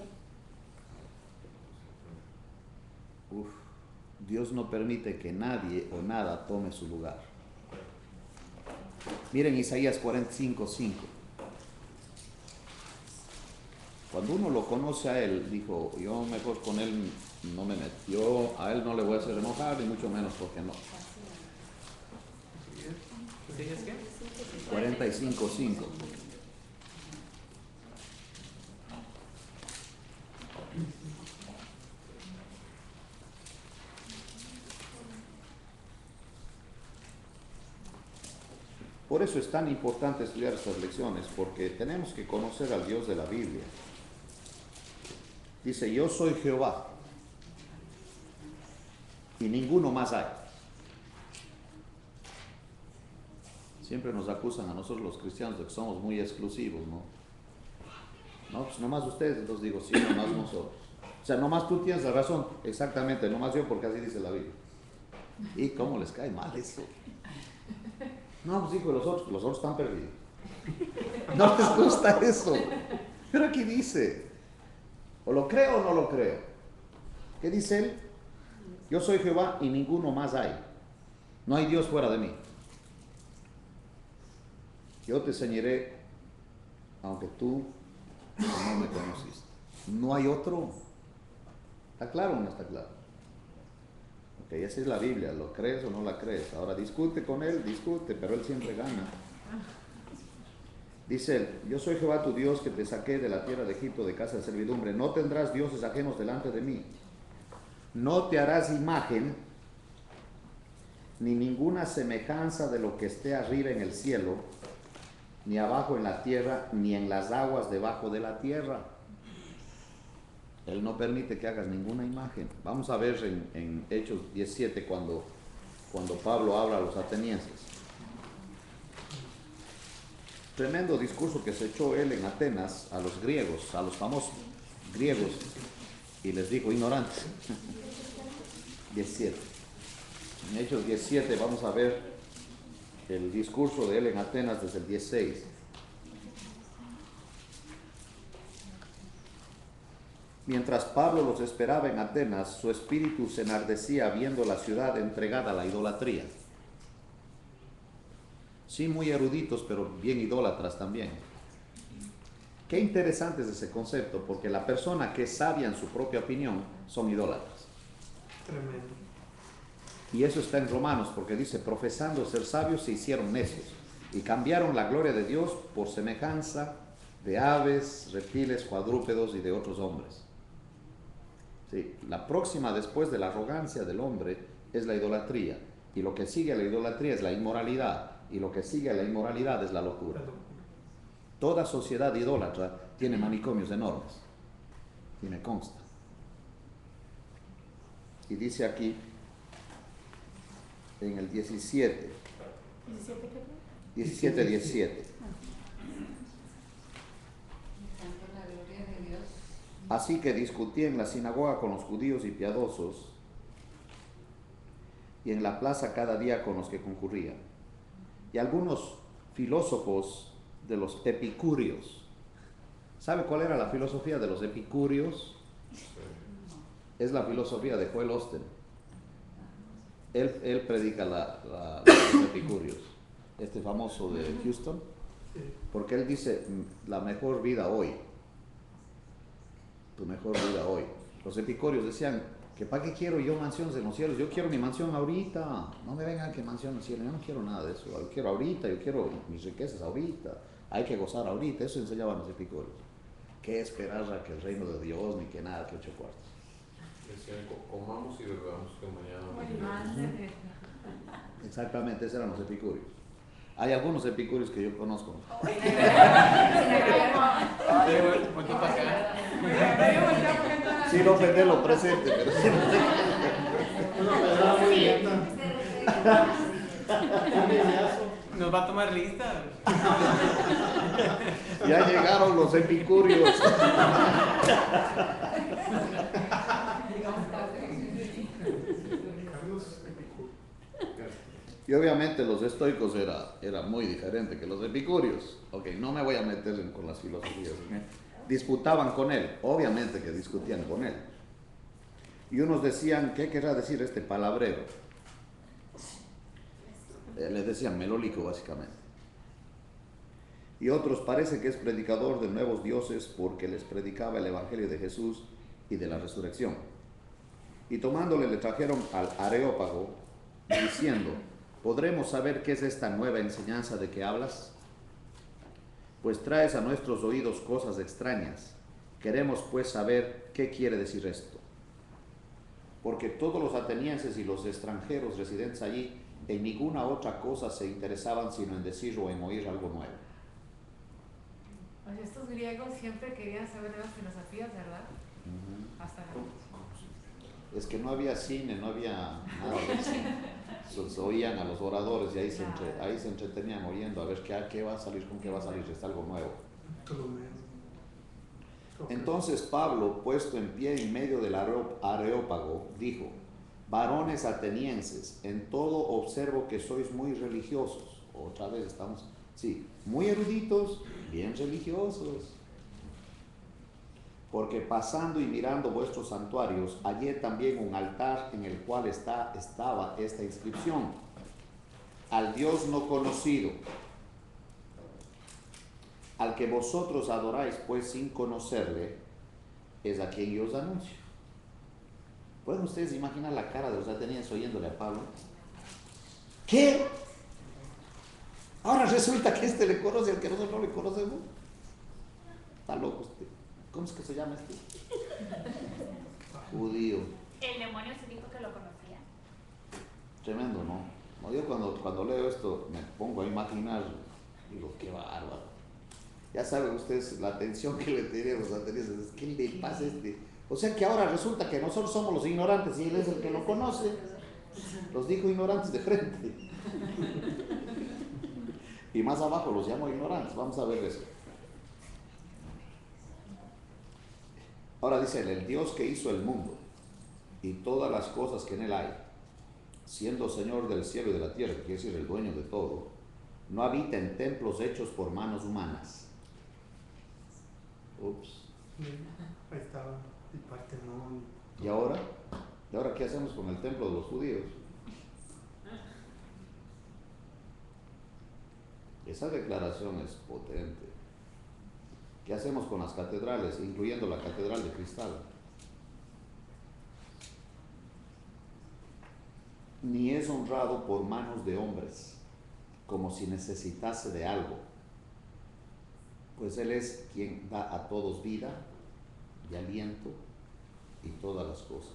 Dios no permite que nadie o nada tome su lugar. Miren Isaías 45:5. Cuando uno lo conoce a Él, dijo: yo mejor con Él no me meto. Yo a Él no le voy a hacer enojar, ni mucho menos porque no. 45:5. Por eso es tan importante estudiar estas lecciones, porque tenemos que conocer al Dios de la Biblia. Dice: yo soy Jehová, y ninguno más hay. Siempre nos acusan a nosotros los cristianos de que somos muy exclusivos, ¿no? No, pues nomás ustedes. Entonces digo, sí, nomás nosotros. O sea, nomás tú tienes la razón, exactamente, nomás yo, porque así dice la Biblia. ¿Y cómo les cae mal eso? No, pues hijo, los otros están perdidos. No les gusta eso. Pero aquí dice, o lo creo o no lo creo. ¿Qué dice Él? Yo soy Jehová y ninguno más hay. No hay Dios fuera de mí. Yo te enseñaré, aunque tú no me conociste. No hay otro. ¿Está claro o no está claro? Ok, esa es la Biblia. ¿Lo crees o no la crees? Ahora discute con Él, discute, pero Él siempre gana. Dice Él: yo soy Jehová tu Dios, que te saqué de la tierra de Egipto, de casa de servidumbre. No tendrás dioses ajenos delante de mí. no te harás imagen ni ninguna semejanza de lo que esté arriba en el cielo, ni abajo en la tierra, ni en las aguas debajo de la tierra. Él no permite que hagas ninguna imagen. Vamos a ver en Hechos 17 cuando Pablo habla a los atenienses. Tremendo discurso que se echó él en Atenas a los griegos, a los famosos griegos, y les dijo ignorantes. 17. En Hechos 17 vamos a ver el discurso de él en Atenas desde el 16. Mientras Pablo los esperaba en Atenas, su espíritu se enardecía viendo la ciudad entregada a la idolatría. Sí, muy eruditos, pero bien idólatras también. Qué interesante es ese concepto, porque la persona que es sabia en su propia opinión son idólatras. Tremendo. Y eso está en Romanos, porque dice, profesando ser sabios se hicieron necios y cambiaron la gloria de Dios por semejanza de aves, reptiles, cuadrúpedos y de otros hombres. Sí, la próxima después de la arrogancia del hombre es la idolatría, y lo que sigue a la idolatría es la inmoralidad, y lo que sigue a la inmoralidad es la locura. Toda sociedad idólatra tiene manicomios enormes, y me consta. Y dice aquí, en el 17, 17. Así que discutía en la sinagoga con los judíos y piadosos, y en la plaza cada día con los que concurrían. Y algunos filósofos de los epicúreos. ¿Sabe cuál era la filosofía de los epicúreos? Es la filosofía de Joel Osteen. Él predica los epicúreos, este famoso de Houston, porque él dice, la mejor vida hoy, tu mejor vida hoy. Los epicúreos decían, que para qué quiero yo mansiones en los cielos, yo quiero mi mansión ahorita, no me vengan que mansión en el cielo, yo no quiero nada de eso, yo quiero ahorita, yo quiero mis riquezas ahorita, hay que gozar ahorita, eso enseñaban los epicúreos. ¿Qué esperar a que el reino de Dios, ni que nada, que 8 cuartos? Decían, comamos y bebamos que mañana. Exactamente, esos eran los epicúreos. Hay algunos epicúreos que yo conozco. Sí, no ofender lo presente, pero sí. Nos va a tomar lista. Ya llegaron los epicúreos. Y obviamente los estoicos era muy diferente que los epicúreos. Ok, no me voy a meter con las filosofías. Disputaban con él, obviamente que discutían con él. Y unos decían, ¿qué querrá decir este palabrero? Les decían melólico básicamente. Y otros parece que es predicador de nuevos dioses porque les predicaba el evangelio de Jesús y de la resurrección. Y tomándole le trajeron al Areópago diciendo, ¿podremos saber qué es esta nueva enseñanza de que hablas? Pues traes a nuestros oídos cosas extrañas. Queremos pues saber qué quiere decir esto. Porque todos los atenienses y los extranjeros residentes allí en ninguna otra cosa se interesaban sino en decir o en oír algo nuevo. Pues estos griegos siempre querían saber de las filosofías, ¿verdad? Hasta la... Es que no había cine, no había nada de eso. Se oían a los oradores y ahí se entretenían oyendo a ver qué va a salir, con qué va a salir, es algo nuevo. Entonces Pablo, puesto en pie en medio del Areópago, dijo, varones atenienses, en todo observo que sois muy religiosos. Otra vez estamos, sí, muy eruditos, bien religiosos. Porque pasando y mirando vuestros santuarios, hallé también un altar en el cual estaba esta inscripción: al Dios no conocido, al que vosotros adoráis pues sin conocerle, es a quien yo os anuncio. ¿Pueden ustedes imaginar la cara de los atenienses oyéndole a Pablo? ¿Qué? Ahora resulta que este le conoce al que nosotros no le conocemos. Está loco usted. ¿Cómo es que se llama este? Judío. El demonio se dijo que lo conocía. Tremendo, ¿no? No, yo cuando leo esto me pongo a imaginar, digo, qué bárbaro. Ya saben ustedes la atención que le tenemos a Teresa, ¿qué le pasa a este? O sea que ahora resulta que nosotros somos los ignorantes y él es el que lo conoce. Los dijo ignorantes de frente. Y más abajo los llamo ignorantes. Vamos a ver eso. Ahora dice él, el Dios que hizo el mundo y todas las cosas que en él hay, siendo Señor del cielo y de la tierra, que quiere decir el dueño de todo, no habita en templos hechos por manos humanas. Ups. Ahí estaba el Partenón. ¿Y ahora? ¿Y ahora qué hacemos con el templo de los judíos? Esa declaración es potente. ¿Qué hacemos con las catedrales, incluyendo la catedral de cristal? Ni es honrado por manos de hombres, como si necesitase de algo, pues Él es quien da a todos vida y aliento y todas las cosas.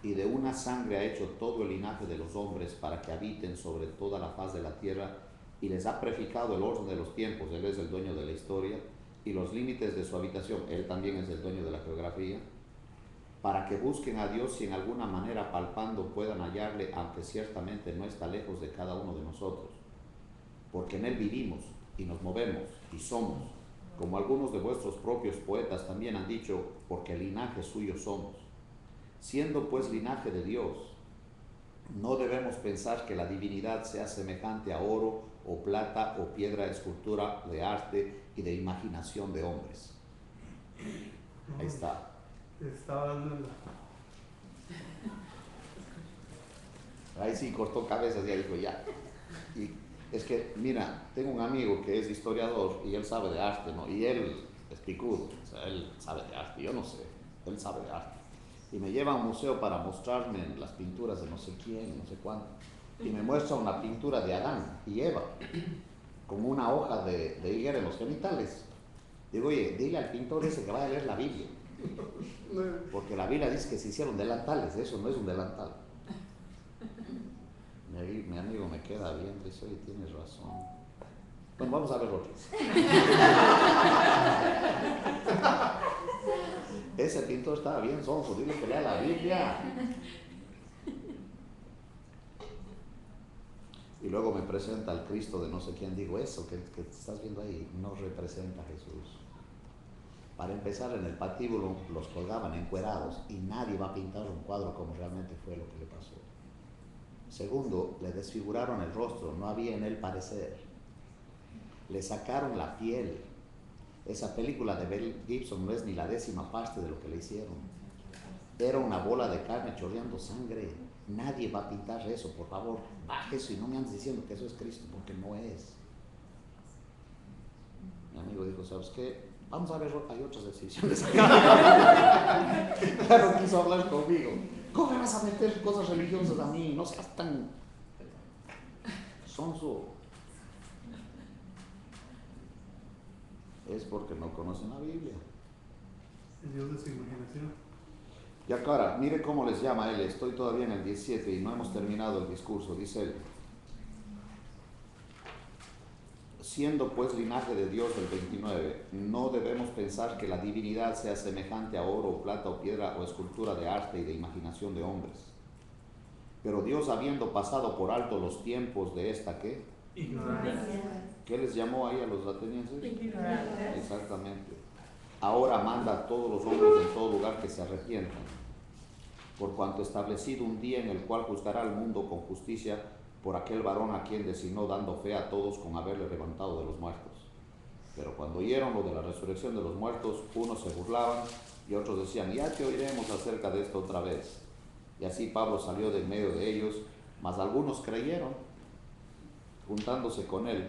Y de una sangre ha hecho todo el linaje de los hombres para que habiten sobre toda la faz de la tierra, y les ha prefijado el orden de los tiempos. Él es el dueño de la historia y los límites de su habitación. Él también es el dueño de la geografía, para que busquen a Dios y en alguna manera palpando puedan hallarle, aunque ciertamente no está lejos de cada uno de nosotros, porque en Él vivimos y nos movemos y somos, como algunos de vuestros propios poetas también han dicho, porque linaje suyo somos. Siendo pues linaje de Dios, no debemos pensar que la divinidad sea semejante a oro o plata o piedra de escultura de arte y de imaginación de hombres. Ahí está. Estaba dando Ahí sí cortó cabezas, ya dijo ya. Y es que, mira, tengo un amigo que es historiador y él sabe de arte, ¿no? Y él es picudo, o sea, él sabe de arte, yo no sé, él sabe de arte. Y me lleva a un museo para mostrarme las pinturas de no sé quién, no sé cuánto. Y me muestra una pintura de Adán y Eva, con una hoja de higuera en los genitales. Digo, oye, dile al pintor ese que vaya a leer la Biblia. Porque la Biblia dice que se hicieron delantales, eso no es un delantal. Mi amigo me queda viendo y dice, oye, tienes razón. Bueno, vamos a ver otro. Ese pintor estaba bien sonso, dile que lea la Biblia. Y luego me presenta al Cristo de no sé quién. Digo, eso que estás viendo ahí no representa a Jesús. Para empezar, en el patíbulo los colgaban encuerados y nadie va a pintar un cuadro como realmente fue lo que le pasó. Segundo, le desfiguraron el rostro, no había en él parecer. Le sacaron la piel. Esa película de Mel Gibson no es ni la 10ª parte de lo que le hicieron. Era una bola de carne chorreando sangre. Nadie va a pintar eso, por favor, baje eso y no me andes diciendo que eso es Cristo, porque no es. Mi amigo dijo, ¿sabes qué? Vamos a ver, hay otras exhibiciones acá. Claro, quiso hablar conmigo. ¿Cómo me vas a meter cosas religiosas a mí? No seas tan sonso. Es porque no conocen la Biblia. el Dios de su imaginación. Y acá, mire cómo les llama él. Estoy todavía en el 17 y no hemos terminado el discurso. Dice él, siendo pues linaje de Dios, el 29, no debemos pensar que la divinidad sea semejante a oro, plata o piedra o escultura de arte y de imaginación de hombres. Pero Dios, habiendo pasado por alto los tiempos de esta, ¿qué? Ignorancia. ¿Qué les llamó ahí a los atenienses? Ignorantes. Exactamente. Ahora manda a todos los hombres en todo lugar que se arrepientan, por cuanto establecido un día en el cual juzgará al mundo con justicia por aquel varón a quien designó, dando fe a todos con haberle levantado de los muertos. Pero cuando oyeron lo de la resurrección de los muertos, unos se burlaban y otros decían, ya te oiremos acerca de esto otra vez. Y así Pablo salió de en medio de ellos, mas algunos creyeron, juntándose con él,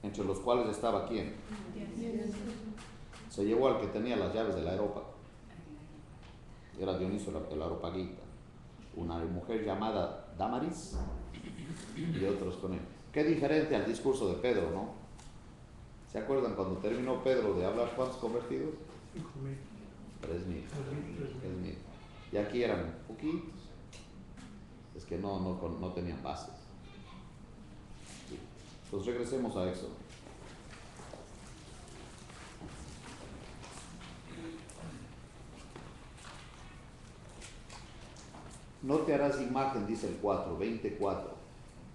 entre los cuales estaba ¿quién? Se llevó al que tenía las llaves de la Areópago. Era Dionisio el Areopagita, una mujer llamada Damaris y otros con él. Qué diferente al discurso de Pedro, ¿no? ¿Se acuerdan cuando terminó Pedro de hablar cuántos convertidos? 5.000. 3.000. Y aquí eran poquitos. Es que no tenían bases. Sí. Entonces regresemos a Éxodo. No te harás imagen, dice el 24,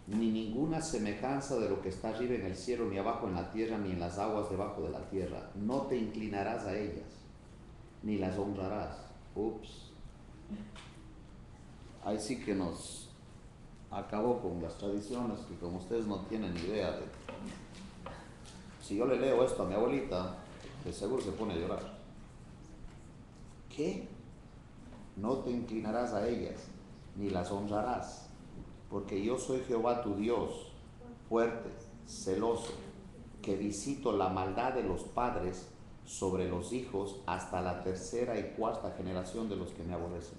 ni ninguna semejanza de lo que está arriba en el cielo, ni abajo en la tierra, ni en las aguas debajo de la tierra. No te inclinarás a ellas, ni las honrarás. Ups. Ahí sí que nos acabó con las tradiciones, que como ustedes no tienen idea de... Si yo le leo esto a mi abuelita, de seguro se pone a llorar. ¿Qué? No te inclinarás a ellas, ni las honrarás, porque yo soy Jehová tu Dios, fuerte, celoso, que visito la maldad de los padres sobre los hijos hasta la tercera y cuarta generación de los que me aborrecen.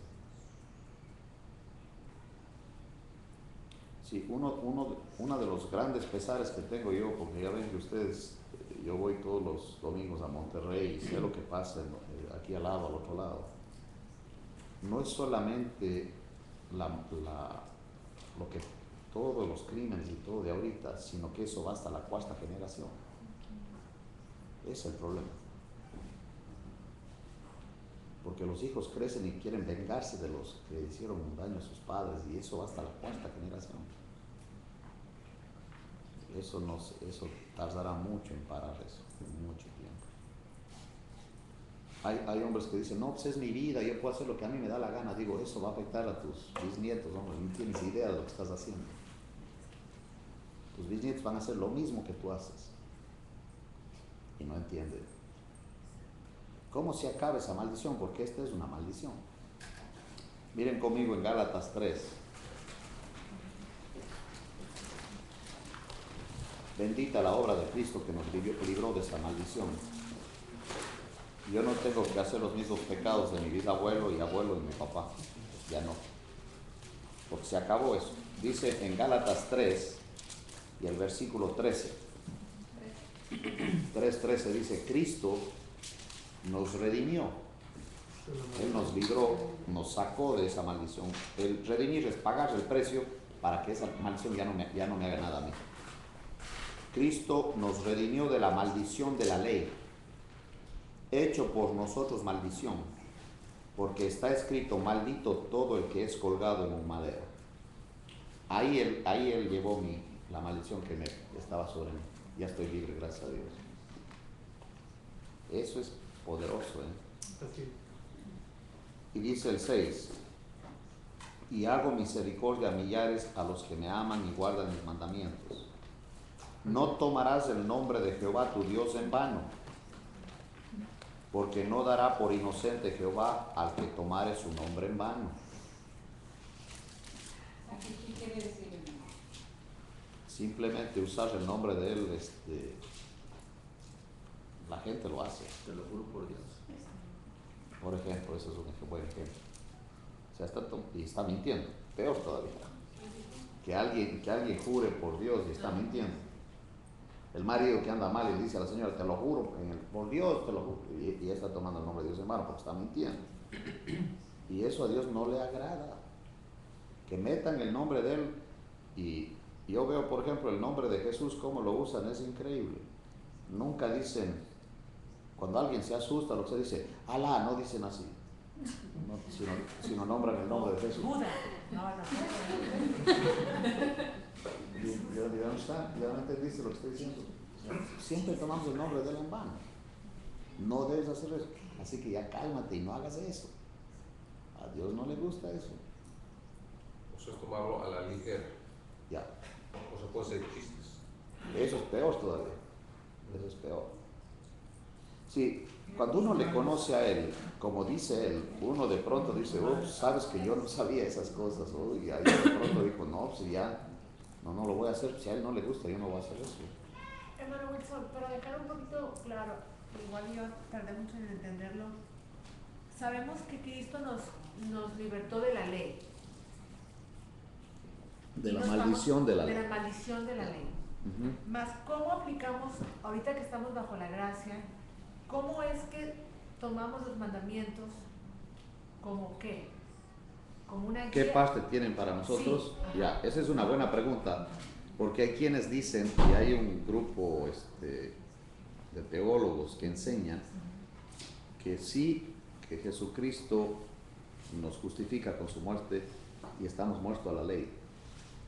Sí, uno de los grandes pesares que tengo yo, porque ya ven que ustedes, yo voy todos los domingos a Monterrey y sé lo que pasa aquí al lado, al otro lado. No es solamente lo que todos los crímenes y todo de ahorita, sino que eso va hasta la cuarta generación. Ese es el problema. Porque los hijos crecen y quieren vengarse de los que hicieron un daño a sus padres, y eso va hasta la cuarta generación. Eso tardará mucho en parar eso, mucho tiempo. Hay hombres que dicen, no, pues es mi vida, yo puedo hacer lo que a mí me da la gana. Digo, eso va a afectar a tus bisnietos, hombre, no tienes idea de lo que estás haciendo. Tus bisnietos van a hacer lo mismo que tú haces. Y no entienden. ¿Cómo se acaba esa maldición? Porque esta es una maldición. Miren conmigo en Gálatas 3. Bendita la obra de Cristo que nos libró de esa maldición. Yo no tengo que hacer los mismos pecados de mi bisabuelo y abuelo y mi papá. Ya no. Porque se acabó eso. Dice en Gálatas 3 y el versículo 13. 3:13 dice, Cristo nos redimió. Él nos libró, nos sacó de esa maldición. El redimir es pagar el precio para que esa maldición ya no me haga nada a mí. Cristo nos redimió de la maldición de la ley, hecho por nosotros maldición, porque está escrito, maldito todo el que es colgado en un madero. Ahí él llevó la maldición que estaba sobre mí. Ya estoy libre, gracias a Dios. Eso es poderoso, ¿eh? Y dice el 6, y hago misericordia a millares a los que me aman y guardan mis mandamientos. No tomarás el nombre de Jehová tu Dios en vano, porque no dará por inocente Jehová al que tomare su nombre en vano. ¿Aquí qué quiere decir? Simplemente usar el nombre de él, la gente lo hace. Te lo juro por Dios. Por ejemplo, eso es un buen ejemplo. O sea, está mintiendo, peor todavía. Que alguien jure por Dios y está mintiendo. El marido que anda mal y le dice a la señora, te lo juro, por Dios te lo juro, y está tomando el nombre de Dios en mano porque está mintiendo. Y eso a Dios no le agrada. Que metan el nombre de él, y yo veo, por ejemplo, el nombre de Jesús, cómo lo usan, es increíble. Nunca dicen, cuando alguien se asusta, lo que se dice, Alá, no dicen así, sino nombran el nombre de Jesús. ¿Ya no entendiste lo que estoy diciendo? Siempre tomamos el nombre de él en vano. No debes hacer eso. Así que ya cálmate y no hagas eso. A Dios no le gusta eso. O sea, es tomarlo a la ligera. Ya. O sea, puede ser chistes. Eso es peor todavía. Eso es peor. Sí, cuando uno le conoce a él, como dice él, uno de pronto dice, sabes que yo no sabía esas cosas. Y ahí de pronto dijo, no, pues ya, no lo voy a hacer. Si a él no le gusta, yo no voy a hacer eso. Hermano Wilson, para dejar un poquito claro, igual yo tardé mucho en entenderlo. Sabemos que Cristo nos libertó de la ley. De la maldición de la ley. De la maldición de la ley. Más, ¿cómo aplicamos, ahorita que estamos bajo la gracia, cómo es que tomamos los mandamientos como qué? como una ¿Qué guía. parte tienen para nosotros? Sí. Ya, esa es una buena pregunta, porque hay quienes dicen, y hay un grupo de teólogos que enseñan que sí, que Jesucristo nos justifica con su muerte y estamos muertos a la ley,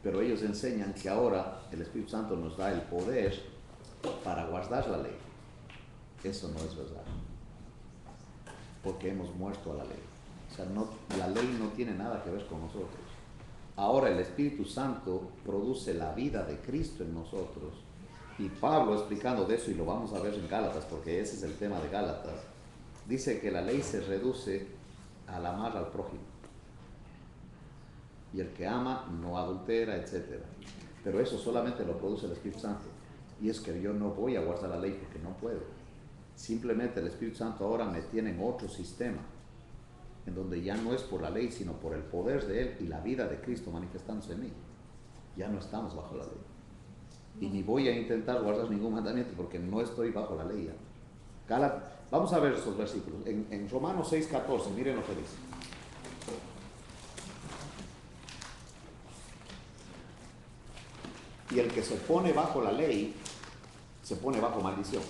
pero ellos enseñan que ahora el Espíritu Santo nos da el poder para guardar la ley. Eso no es verdad, porque hemos muerto a la ley. O sea, la ley no tiene nada que ver con nosotros. Ahora el Espíritu Santo produce la vida de Cristo en nosotros. Y Pablo, explicando de eso, y lo vamos a ver en Gálatas, porque ese es el tema de Gálatas, dice que la ley se reduce al amar al prójimo. Y el que ama no adultera, etc. Pero eso solamente lo produce el Espíritu Santo. Y es que yo no voy a guardar la ley porque no puedo. Simplemente el Espíritu Santo ahora me tiene en otro sistema, en donde ya no es por la ley, sino por el poder de Él y la vida de Cristo manifestándose en mí. Ya no estamos bajo la ley. Y ni voy a intentar guardar ningún mandamiento porque no estoy bajo la ley ya. Vamos a ver esos versículos. En Romanos 6:14, miren lo que dice. Y el que se pone bajo la ley, se pone bajo maldición.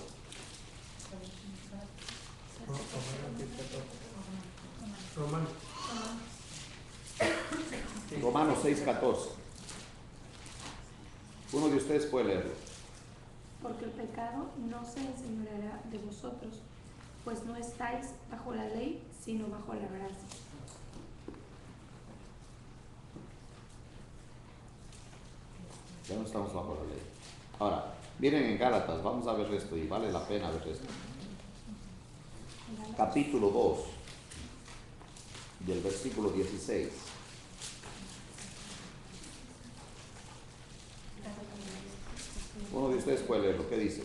Romanos 6:14. Uno de ustedes puede leerlo. Porque el pecado no se enseñoreará de vosotros, pues no estáis bajo la ley, sino bajo la gracia. Ya no estamos bajo la ley. Ahora, miren en Gálatas, vamos a ver esto y vale la pena ver esto. Capítulo 2, del versículo 16. Uno de ustedes puede leerlo. ¿Qué dice?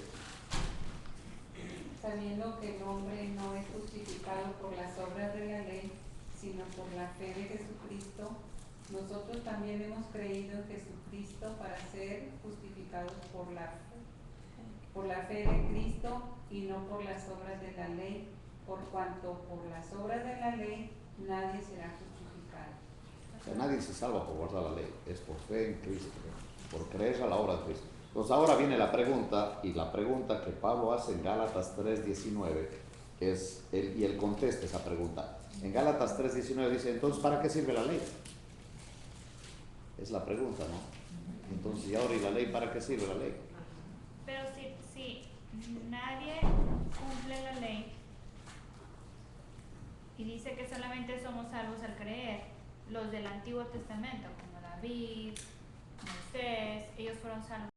Sabiendo que el hombre no es justificado por las obras de la ley, sino por la fe de Jesucristo, nosotros también hemos creído en Jesucristo para ser justificados por la fe de Cristo y no por las obras de la ley, por cuanto por las obras de la ley nadie será justificado. O sea, nadie se salva por guardar la ley, es por fe en Cristo, por creer a la obra de Cristo. Entonces ahora viene la pregunta, y la pregunta que Pablo hace en Gálatas 3:19 es, y él contesta esa pregunta. En Gálatas 3:19 dice, entonces ¿para qué sirve la ley? Es la pregunta, ¿no? Entonces, ¿y ahora y la ley para qué sirve la ley? Pero si nadie cumple la ley y dice que solamente somos salvos al creer, los del Antiguo Testamento, como David, Moisés, ellos fueron salvos